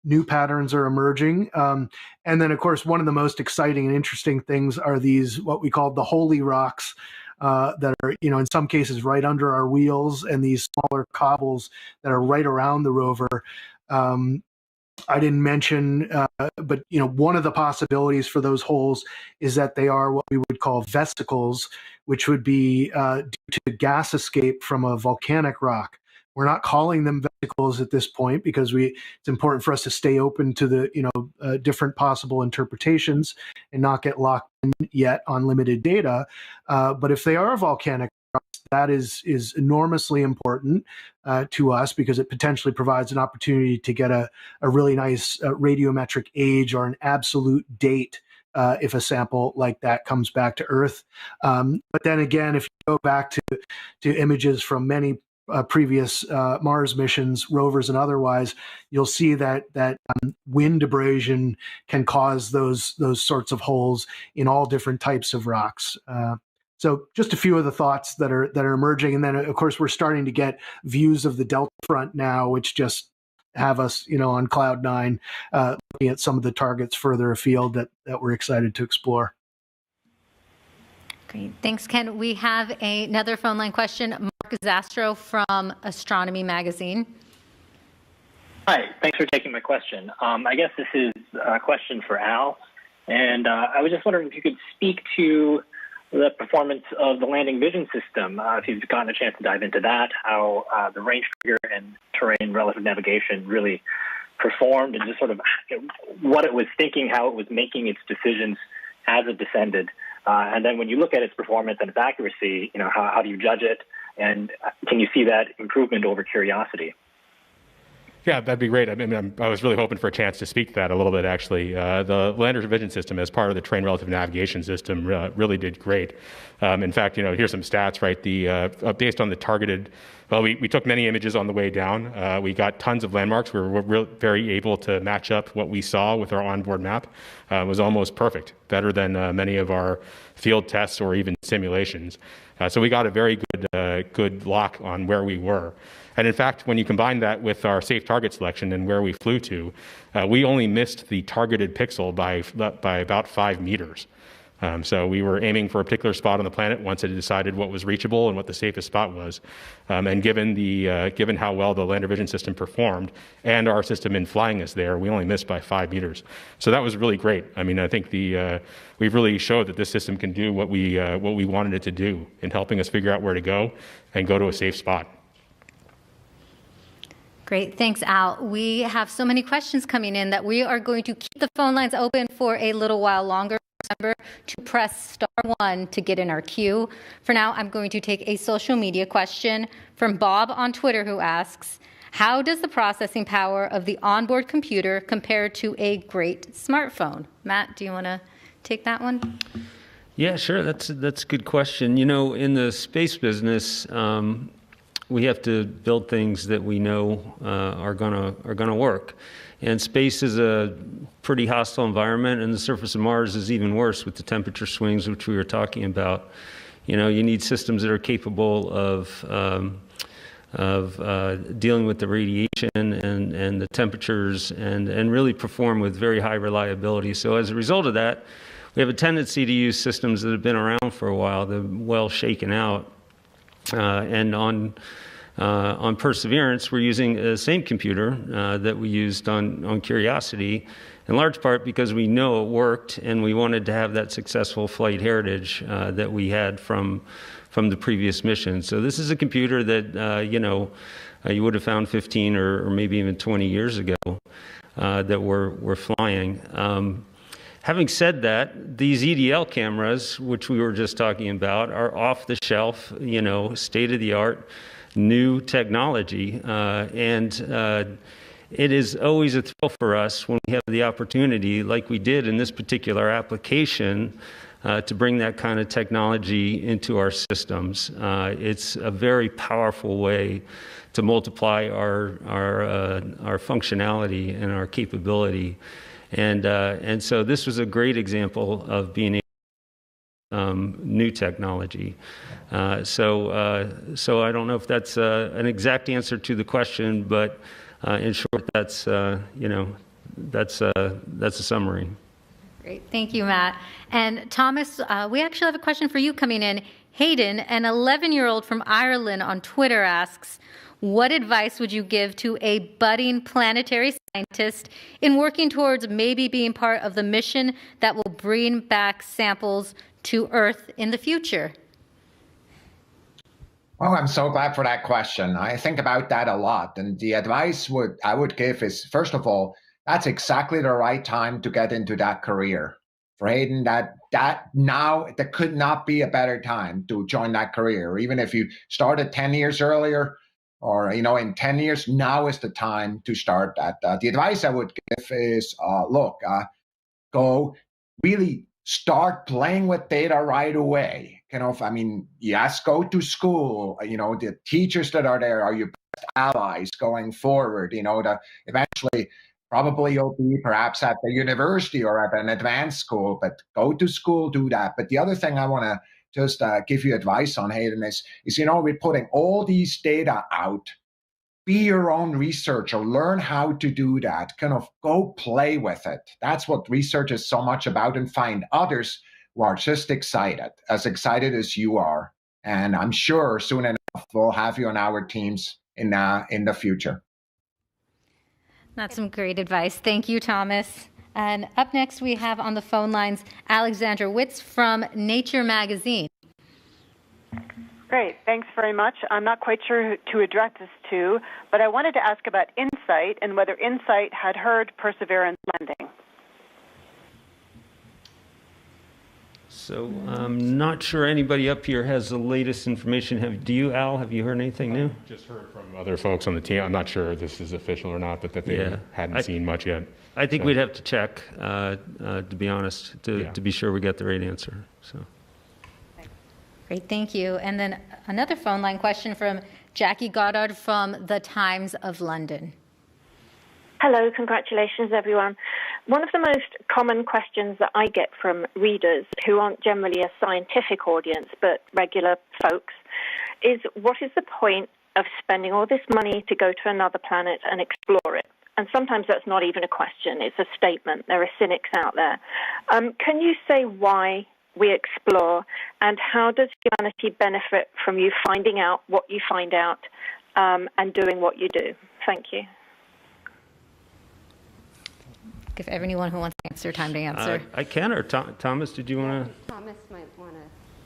K: new patterns are emerging. And then, of course, one of the most exciting and interesting things are these, what we call the holy rocks, that are, in some cases right under our wheels, and these smaller cobbles that are right around the rover. I didn't mention, but one of the possibilities for those holes is that they are what we would call vesicles, which would be due to gas escape from a volcanic rock. We're not calling them vesicles at this point because it's important for us to stay open to the different possible interpretations and not get locked in yet on limited data. But if they are volcanic rocks, that is enormously important to us, because it potentially provides an opportunity to get a really nice radiometric age or an absolute date if a sample like that comes back to Earth. But then again, if you go back to images from many previous Mars missions, rovers and otherwise, you'll see that wind abrasion can cause those sorts of holes in all different types of rocks. So just a few of the thoughts that are emerging, and then of course we're starting to get views of the Delta Front now, which just have us, on cloud nine, looking at some of the targets further afield that we're excited to explore.
B: Great. Thanks, Ken. We have another phone line question. Mark Zastro from Astronomy Magazine.
C: Hi. Thanks for taking my question. I guess this is a question for Al. And I was just wondering if you could speak to the performance of the landing vision system, if you've gotten a chance to dive into that, how the range figure and terrain relative navigation really performed, and just sort of what it was thinking, how it was making its decisions as it descended. And then when you look at its performance and its accuracy, how do you judge it? And can you see that improvement over Curiosity?
H: Yeah, that'd be great. I was really hoping for a chance to speak to that a little bit, actually. The lander vision system, as part of the terrain relative navigation system, really did great. In fact, here's some stats, right? Based on the targeted, we took many images on the way down. We got tons of landmarks. We were very able to match up what we saw with our onboard map. It was almost perfect, better than many of our field tests or even simulations. So we got a very good lock on where we were. And in fact, when you combine that with our safe target selection and where we flew to, we only missed the targeted pixel by about 5 meters. So we were aiming for a particular spot on the planet once it had decided what was reachable and what the safest spot was. And given how well the lander vision system performed and our system in flying us there, we only missed by 5 meters. So that was really great. I think we've really showed that this system can do what we wanted it to do in helping us figure out where to go and go to a safe spot.
B: Great. Thanks, Al. We have so many questions coming in that we are going to keep the phone lines open for a little while longer. Remember to press *1 to get in our queue. For now, I'm going to take a social media question from Bob on Twitter, who asks, how does the processing power of the onboard computer compare to a great smartphone? Matt, do you want to take that one?
D: Yeah, sure. That's a good question. In the space business, we have to build things that we know are gonna work. And space is a pretty hostile environment, and the surface of Mars is even worse with the temperature swings, which we were talking about. You need systems that are capable of dealing with the radiation and the temperatures and really perform with very high reliability. So as a result of that, we have a tendency to use systems that have been around for a while, they're well shaken out. And on Perseverance, we're using the same computer that we used on Curiosity, in large part because we know it worked, and we wanted to have that successful flight heritage that we had from the previous mission. So this is a computer that you would have found 15 or maybe even 20 years ago that we're flying. Having said that, these EDL cameras, which we were just talking about, are off the shelf, state-of-the-art, new technology. And it is always a thrill for us when we have the opportunity, like we did in this particular application, to bring that kind of technology into our systems. It's a very powerful way to multiply our functionality and our capability. And so this was a great example of being new technology. So I don't know if that's an exact answer to the question, but in short, that's a summary.
B: Great, thank you, Matt. And Thomas, we actually have a question for you coming in. Hayden, an 11-year-old from Ireland on Twitter, asks, what advice would you give to a budding planetary scientist in working towards maybe being part of the mission that will bring back samples to Earth in the future?
L: Well, I'm so glad for that question. I think about that a lot. And the advice I would give is, first of all, that's exactly the right time to get into that career. For Hayden, that now there could not be a better time to join that career. Even if you started 10 years earlier, or in 10 years, now is the time to start that. The advice I would give is, go really start playing with data right away. I mean, yes, go to school. The teachers that are there are your best allies going forward. That eventually, probably you'll be perhaps at the university or at an advanced school, but go to school, do that. But the other thing I want to just give you advice on, Hayden, is we're putting all these data out. Be your own researcher. Learn how to do that. Go play with it. That's what research is so much about, and find others who are just as excited as you are. And I'm sure soon enough we'll have you on our teams in the future.
B: That's some great advice. Thank you, Thomas. And up next, we have on the phone lines Alexandra Witz from Nature magazine.
G: Great. Thanks very much. I'm not quite sure who to address this to, but I wanted to ask about InSight and whether InSight had heard Perseverance landing.
D: So I'm not sure anybody up here has the latest information. Do you, Al? Have you heard anything new?
H: Just heard from other folks on the team. I'm not sure if this is official or not, but that they hadn't seen much yet.
D: I think we'd have to check, to be honest, to be sure we get the right answer. So.
B: Great, thank you. And then another phone line question from Jackie Goddard from The Times of London.
V: Hello, congratulations, everyone. One of the most common questions that I get from readers who aren't generally a scientific audience, but regular folks, is what is the point of spending all this money to go to another planet and explore it? And sometimes that's not even a question, it's a statement. There are cynics out there. Can you say why we explore, and how does humanity benefit from you finding out what you find out and doing what you do? Thank you.
B: Give anyone who wants to answer time to answer.
D: I can, or Thomas, did you want to?
J: Thomas might want to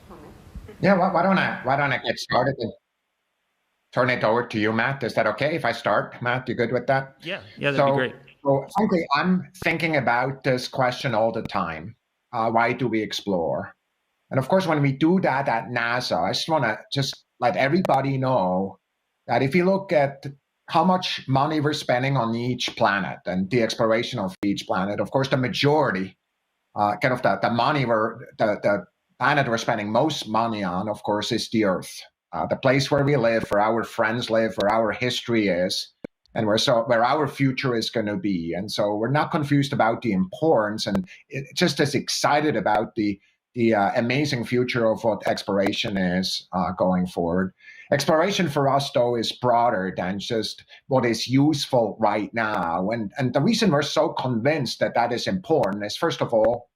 J: comment.
L: Yeah, why don't I get started and turn it over to you, Matt? Is that okay if I start? Matt, you good with that?
D: Yeah, that'd be great.
L: So frankly, I'm thinking about this question all the time. Why do we explore? And of course, when we do that at NASA, I just want to let everybody know that if you look at how much money we're spending on each planet and the exploration of each planet, of course, the majority, the money the planet we're spending most money on, of course, is the Earth, the place where we live, where our friends live, where our history is, and where our future is going to be. And so we're not confused about the importance, and just as excited about the amazing future of what exploration is going forward. Exploration for us, though, is broader than just what is useful right now. And the reason we're so convinced that that is important is, first of all,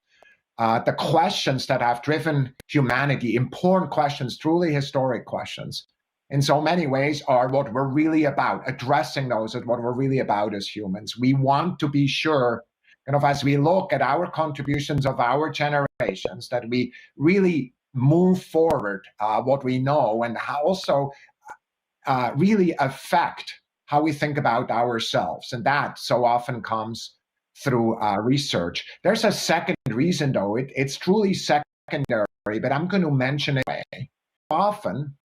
L: the questions that have driven humanity, important questions, truly historic questions, in so many ways are what we're really about. Addressing those is what we're really about as humans. We want to be sure, as we look at our contributions of our generations, that we really move forward what we know, and also really affect how we think about ourselves. And that so often comes through research. There's a second reason, though. It's truly secondary, but I'm going to mention it often.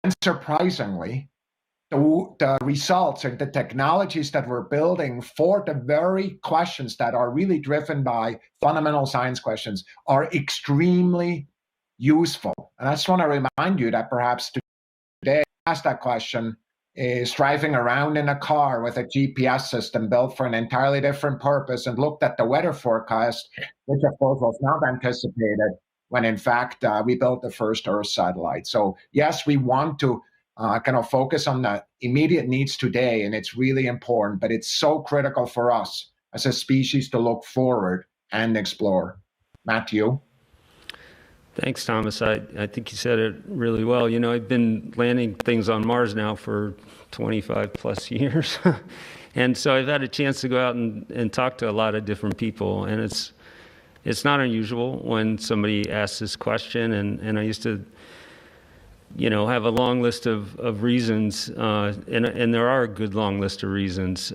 L: And surprisingly, the results and the technologies that we're building for the very questions that are really driven by fundamental science questions are extremely useful. And I just want to remind you that perhaps today, ask that question is driving around in a car with a GPS system built for an entirely different purpose and looked at the weather forecast, which of course was not anticipated when in fact we built the first Earth satellite. So yes, we want to focus on the immediate needs today, and it's really important, but it's so critical for us as a species to look forward and explore. Matthew?
D: Thanks, Thomas. I think you said it really well. I've been landing things on Mars now for 25 plus years. And so I've had a chance to go out and talk to a lot of different people, and it's not unusual when somebody asks this question, and I used to, have a long list of reasons, and there are a good long list of reasons,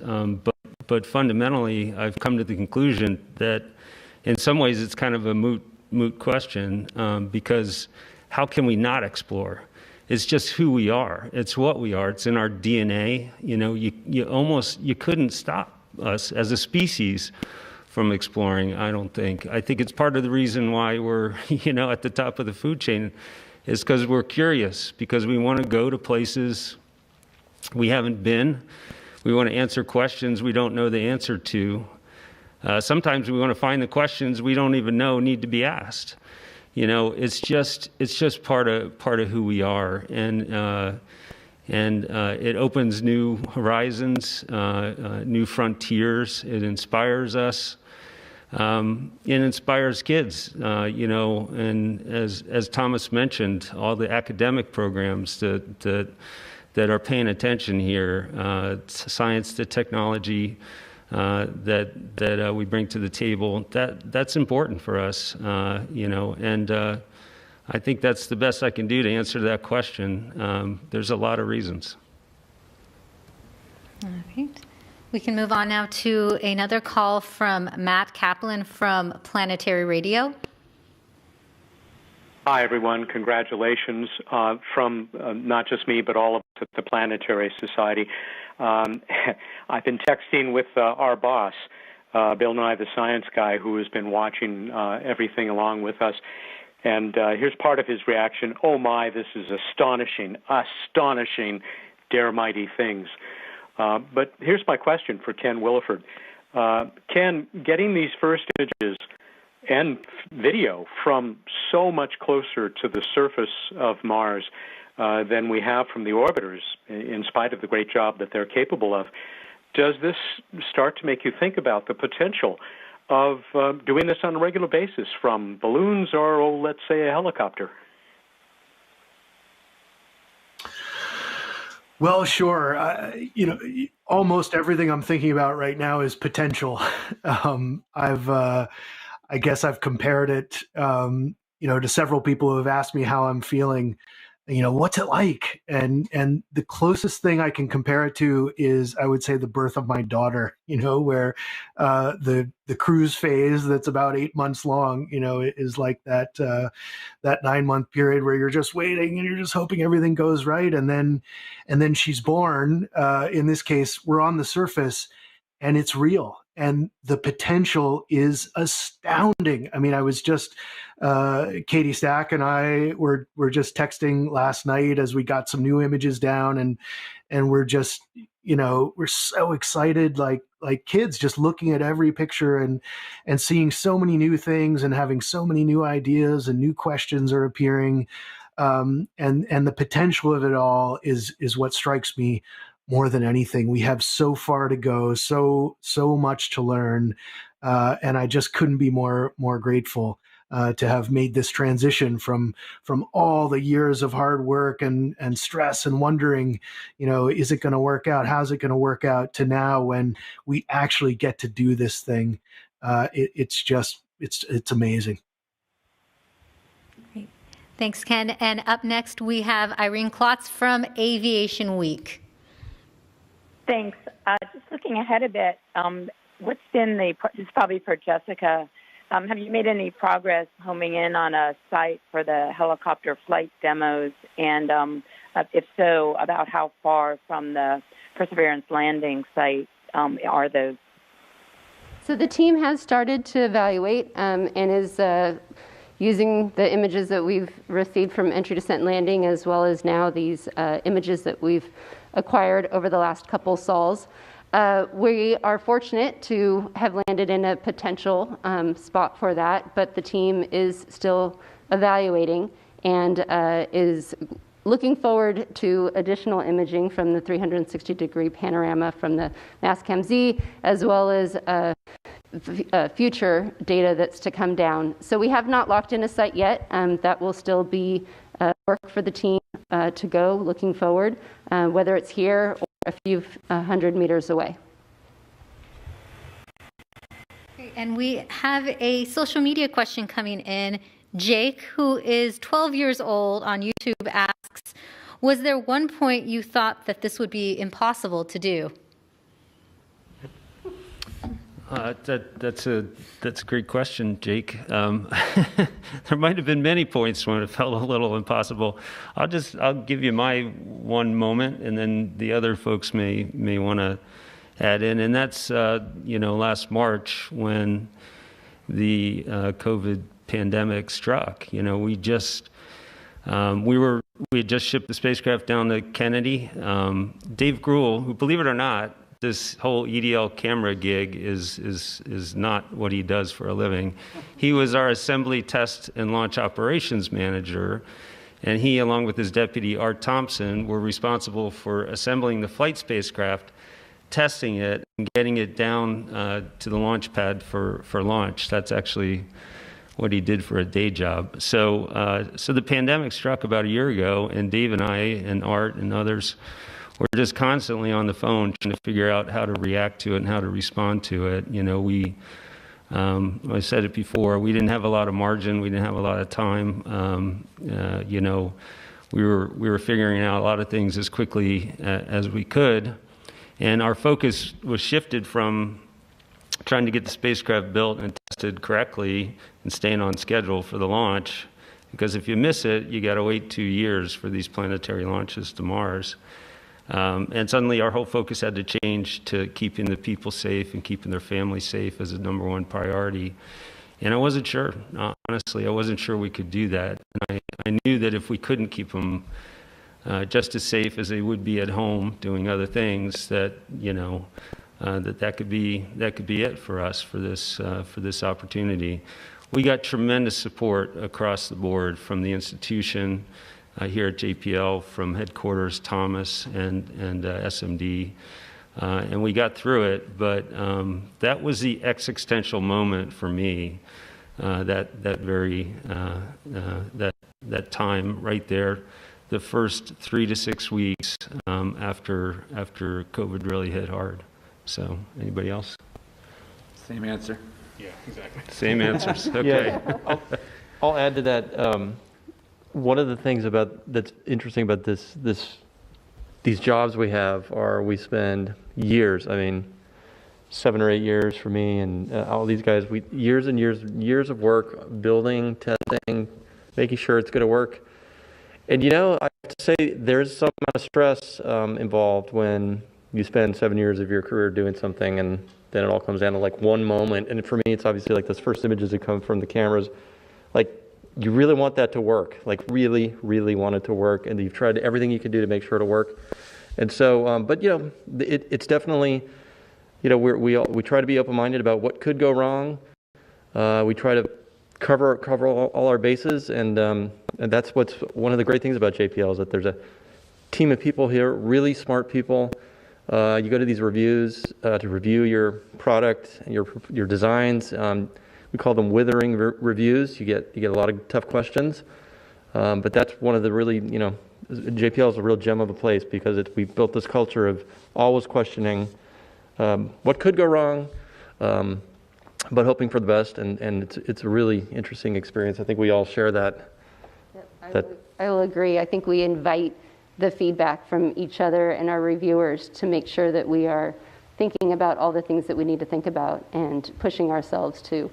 D: but fundamentally, I've come to the conclusion that in some ways it's kind of a moot question, because how can we not explore? It's just who we are. It's what we are. It's in our DNA. You couldn't stop us as a species from exploring, I don't think. I think it's part of the reason why we're, at the top of the food chain is because we're curious, because we want to go to places we haven't been. We want to answer questions we don't know the answer to. Sometimes we want to find the questions we don't even know need to be asked. You know, it's just part of who we are, and it opens new horizons, new frontiers. It inspires us. It inspires kids, you know, and as Thomas mentioned, all the academic programs that are paying attention here, science to technology, that we bring to the table, that's important for us, you know, and I think that's the best I can do to answer that question. There's a lot of reasons.
B: All right. We can move on now to another call from Matt Kaplan from Planetary Radio.
A: Hi, everyone. Congratulations from not just me, but all of us at the Planetary Society. I've been texting with our boss, Bill Nye, the science guy, who has been watching everything along with us. And here's part of his reaction. Oh, my, this is astonishing, dare mighty things. But here's my question for Ken Williford. Ken, getting these first images and video from so much closer to the surface of Mars than we have from the orbiters, in spite of the great job that they're capable of, does this start to make you think about the potential of doing this on a regular basis from balloons or, let's say, a helicopter?
K: Well, sure. You know, almost everything I'm thinking about right now is potential. I guess I've compared it, you know, to several people who have asked me how I'm feeling. You know, what's it like? And the closest thing I can compare it to is, I would say, the birth of my daughter. You know, where the cruise phase that's about 8 months long, you know, is like that 9-month period where you're just waiting and you're just hoping everything goes right, and then she's born. In this case, we're on the surface, and it's real. And the potential is astounding. I mean, I was just, Katie Stack and I were just texting last night as we got some new images down, and we're just, you know, we're so excited, like kids, just looking at every picture and seeing so many new things and having so many new ideas and new questions are appearing. And the potential of it all is what strikes me more than anything. We have so far to go, so much to learn, and I just couldn't be more grateful to have made this transition from all the years of hard work and stress and wondering, you know, is it going to work out? How's it going to work out? To now, when we actually get to do this thing, it's amazing.
B: Great. Thanks, Ken. And up next, we have Irene Klotz from Aviation Week.
F: Thanks. Just looking ahead a bit, what's been this is probably for Jessica. Have you made any progress homing in on a site for the helicopter flight demos? And if so, about how far from the Perseverance landing site are those?
J: So the team has started to evaluate and is using the images that we've received from entry, descent, landing, as well as now these images that we've acquired over the last couple sols. We are fortunate to have landed in a potential spot for that, but the team is still evaluating and is looking forward to additional imaging from the 360-degree panorama from the Mastcam Z, as well as future data that's to come down. So we have not locked in a site yet. That will still be work for the team to go looking forward, whether it's here or a few hundred meters away.
B: Great. And we have a social media question coming in. Jake, who is 12 years old on YouTube, asks, was there one point you thought that this would be impossible to do?
D: That's a great question, Jake. There might have been many points when it felt a little impossible. I'll give you my one moment, and then the other folks may want to add in. And that's last March when the COVID pandemic struck. You know, we just We had just shipped the spacecraft down to Kennedy. Dave Gruhl, who, believe it or not, this whole EDL camera gig is not what he does for a living. He was our assembly, test, and launch operations manager, and he, along with his deputy, Art Thompson, were responsible for assembling the flight spacecraft, testing it, and getting it down to the launch pad for launch. That's actually what he did for a day job. So the pandemic struck about a year ago, and Dave and I and Art and others were just constantly on the phone trying to figure out how to react to it and how to respond to it. You know, I said it before, we didn't have a lot of margin, we didn't have a lot of time. You know, we were figuring out a lot of things as quickly as we could, and our focus was shifted from trying to get the spacecraft built and tested correctly and staying on schedule for the launch, because if you miss it, you got to wait 2 years for these planetary launches to Mars. And suddenly our whole focus had to change to keeping the people safe and keeping their families safe as a #1 priority. And I wasn't sure, honestly, I wasn't sure we could do that. And I knew that if we couldn't keep them just as safe as they would be at home doing other things, that, you know, that could be it for us for this opportunity. We got tremendous support across the board from the institution here at JPL, from headquarters, Thomas and SMD, and we got through it. But that was the existential moment for me. That time right there, the first 3 to 6 weeks after COVID really hit hard. So, anybody else?
E: Same answer.
H: Yeah, exactly.
D: Same answers. Okay.
I: Yeah, I'll add to that. One of the things that's interesting about these jobs we have are we spend years. I mean, 7 or 8 years for me and all these guys. Years and years of work building, testing, making sure it's going to work. And you know, I have to say there's some amount of stress involved when you spend 7 years of your career doing something and then it all comes down to like one moment. And for me, it's obviously like those first images that come from the cameras. Like, you really want that to work, like really, really want it to work. And you've tried everything you can do to make sure it'll work. And so, but you know, it's definitely, you know, we try to be open-minded about what could go wrong. We try to cover all our bases. And that's what's one of the great things about JPL is that there's a team of people here, really smart people. You go to these reviews to review your product and your designs. We call them withering reviews. You get a lot of tough questions, but that's one of the really, you know, JPL is a real gem of a place because we built this culture of always questioning what could go wrong, but hoping for the best, and it's a really interesting experience. I think we all share that.
J: Yep, I will agree. I think we invite the feedback from each other and our reviewers to make sure that we are thinking about all the things that we need to think about and pushing ourselves to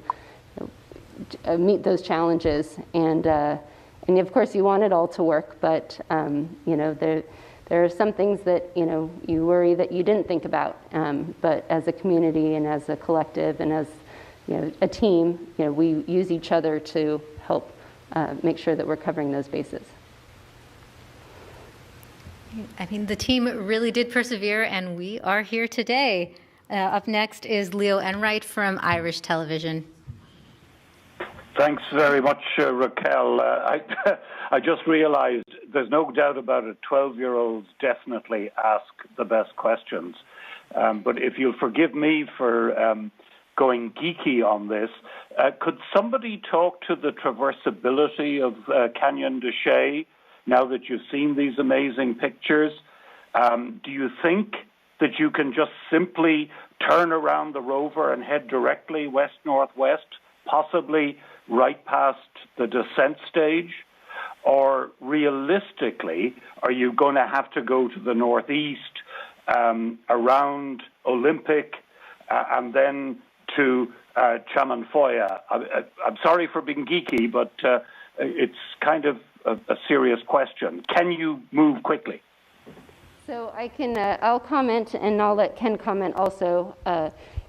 J: meet those challenges. And of course you want it all to work, but you know, there are some things that, you know, you worry that you didn't think about. But as a community and as a collective and as, you know, a team, you know, we use each other to help make sure that we're covering those bases.
B: I mean, the team really did persevere, and we are here today. Up next is Leo Enright from Irish Television.
M: Thanks very much, Raquel. I just realized there's no doubt about it. 12-year-olds definitely ask the best questions. But if you'll forgive me for going geeky on this, could somebody talk to the traversability of Canyon de Chelly now that you've seen these amazing pictures? Do you think that you can just simply turn around the rover and head directly west-northwest, possibly right past the descent stage? Or realistically, are you going to have to go to the northeast, around Olympic, and then to Chamanfoya? I'm sorry for being geeky, but it's kind of a serious question. Can you move quickly?
J: So I can, I'll comment, and I'll let Ken comment also.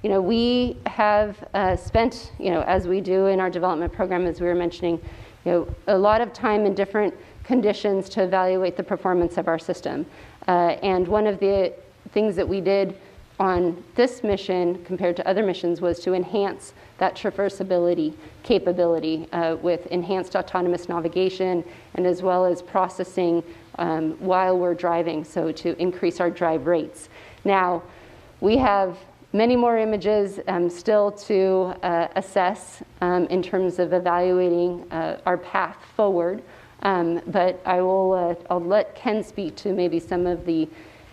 J: You know, we have spent, you know, as we do in our development program, as we were mentioning, you know, a lot of time in different conditions to evaluate the performance of our system. And one of the things that we did on this mission compared to other missions was to enhance that traversability capability with enhanced autonomous navigation and as well as processing while we're driving, so to increase our drive rates. Now, we have many more images still to assess in terms of evaluating our path forward, but I'll let Ken speak to maybe some of the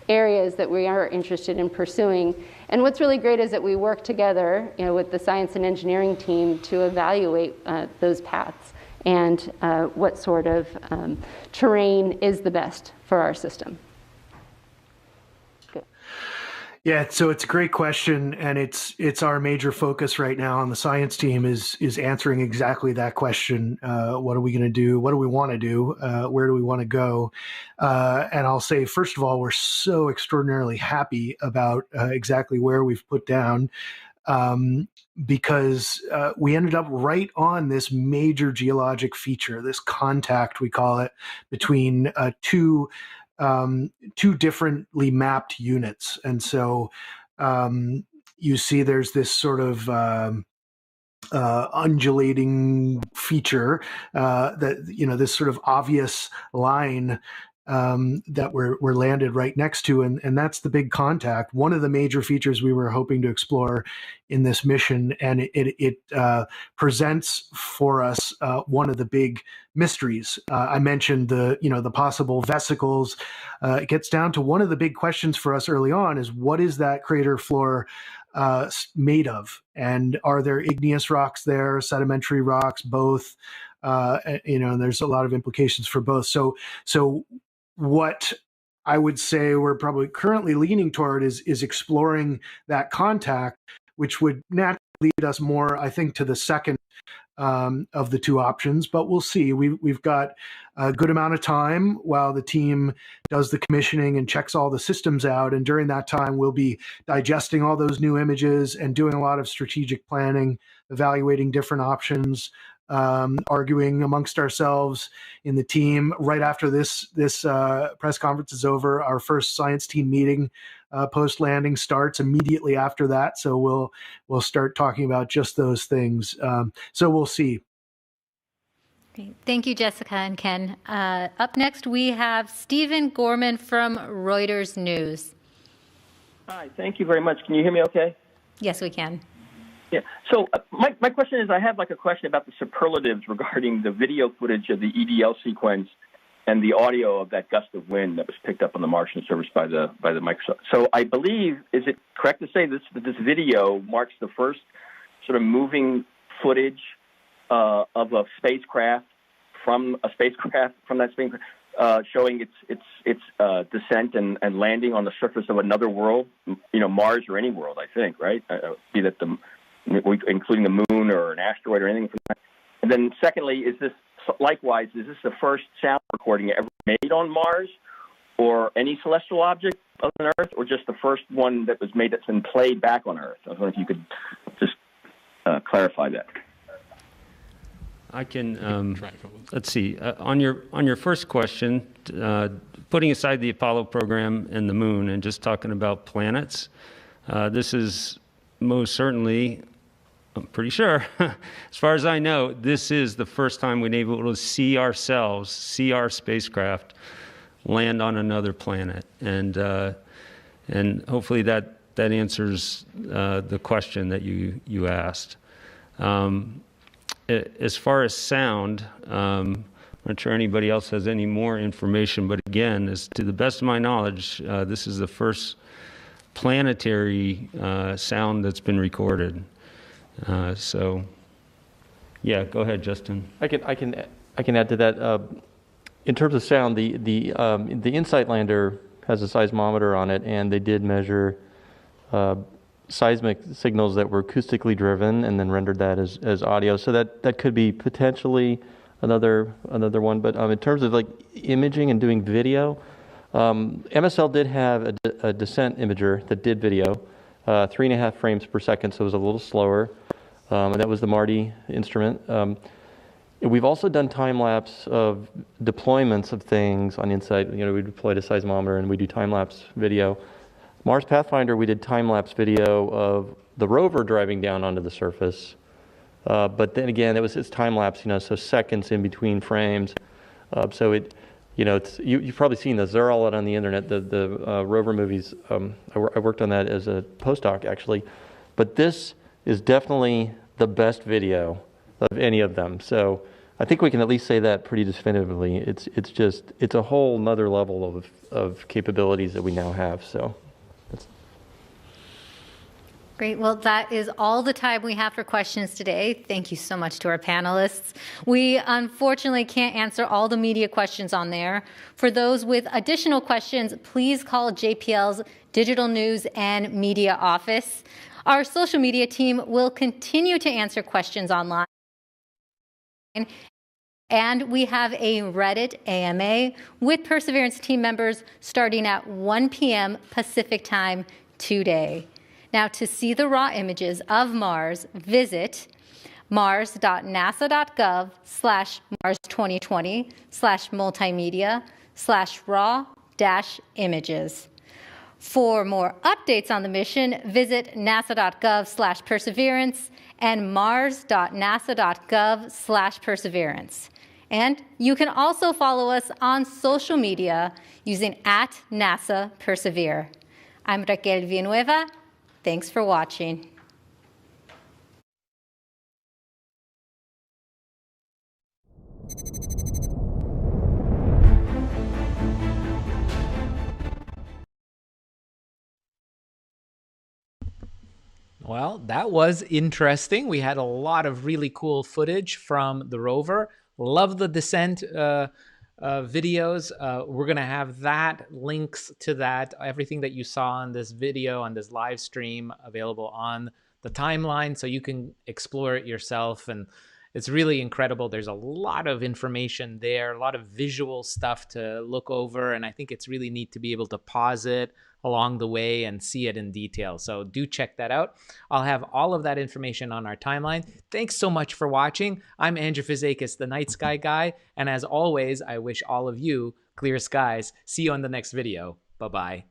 J: areas that we are interested in pursuing. And what's really great is that we work together, with the science and engineering team to evaluate those paths and what sort of terrain is the best for our system.
K: Yeah, so it's a great question, and it's our major focus right now on the science team is answering exactly that question. What are we going to do? What do we want to do? Where do we want to go? And I'll say, first of all, we're so extraordinarily happy about exactly where we've put down, because we ended up right on this major geologic feature, this contact, we call it, between two differently mapped units. And so you see there's this sort of undulating feature that, this sort of obvious line that we're landed right next to, and that's the big contact. One of the major features we were hoping to explore in this mission, and it presents for us one of the big mysteries. I mentioned the possible vesicles. It gets down to one of the big questions for us early on is, what is that crater floor made of? And are there igneous rocks there, sedimentary rocks, both? And there's a lot of implications for both. So what I would say we're probably currently leaning toward is exploring that contact, which would naturally lead us more, I think, to the second of the two options. But we'll see. We've got a good amount of time while the team does the commissioning and checks all the systems out. And during that time, we'll be digesting all those new images and doing a lot of strategic planning, evaluating different options, arguing amongst ourselves in the team. Right after this press conference is over, our first science team meeting post landing starts immediately after that. So we'll start talking about just those things. So we'll see.
B: Okay. Thank you, Jessica and Ken. Up next, we have Stephen Gorman from Reuters News.
N: Hi, thank you very much. Can you hear me okay?
B: Yes, we can.
N: Yeah. So my question is, I have a question about the superlatives regarding the video footage of the EDL sequence and the audio of that gust of wind that was picked up on the Martian surface by the Microsoft. So I believe, is it correct to say that this video marks the first sort of moving footage of a spacecraft from that spacecraft showing its descent and landing on the surface of another world, Mars or any world, I think, right? Be that including the moon or an asteroid or anything from that. And then secondly, is this the first sound recording ever made on Mars or any celestial object other than Earth, or just the first one that was made that's been played back on Earth? I was wondering if you could just clarify that.
D: I can, let's see, on your first question, putting aside the Apollo program and the moon and just talking about planets, this is most certainly, I'm pretty sure, as far as I know, this is the first time we've been able to see our spacecraft land on another planet. And hopefully that answers the question that you asked. As far as sound, I'm not sure anybody else has any more information, but again, as to the best of my knowledge, this is the first planetary sound that's been recorded. So, yeah, go ahead, Justin.
I: I can add to that. In terms of sound, the InSight lander has a seismometer on it, and they did measure seismic signals that were acoustically driven and then rendered that as audio. So that could be potentially another one. But in terms of imaging and doing video, MSL did have a descent imager that did video, 3.5 frames per second, so it was a little slower. And that was the MARTI instrument. We've also done time lapse of deployments of things on InSight. We deployed a seismometer and we do time lapse video. Mars Pathfinder, we did time lapse video of the rover driving down onto the surface. But then again, it's time lapse, so seconds in between frames. So you've probably seen those. They're all out on the internet. The rover movies. I worked on that as a postdoc actually, but this is definitely the best video of any of them. So I think we can at least say that pretty definitively. It's a whole nother level of capabilities that we now have. So that's
B: great. Well, that is all the time we have for questions today. Thank you so much to our panelists. We unfortunately can't answer all the media questions on there. For those with additional questions, please call JPL's Digital News and Media Office. Our social media team will continue to answer questions online. And we have a Reddit AMA with Perseverance team members starting at 1 p.m. Pacific time today. Now, to see the raw images of Mars, visit mars.nasa.gov/mars2020/multimedia/raw-images. For more updates on the mission, visit nasa.gov/perseverance and mars.nasa.gov/perseverance. And you can also follow us on social media using @NASAPersevere. I'm Raquel Villanueva. Thanks for watching.
O: Well, that was interesting. We had a lot of really cool footage from the rover. Love the descent videos. We're going to have that, links to that, everything that you saw in this video, on this live stream, available on the timeline so you can explore it yourself. And it's really incredible. There's a lot of information there, a lot of visual stuff to look over. And I think it's really neat to be able to pause it along the way and see it in detail. So do check that out. I'll have all of that information on our timeline. Thanks so much for watching. I'm Andrew Fazekas, the Night Sky Guy. And as always, I wish all of you clear skies. See you on the next video. Bye-bye.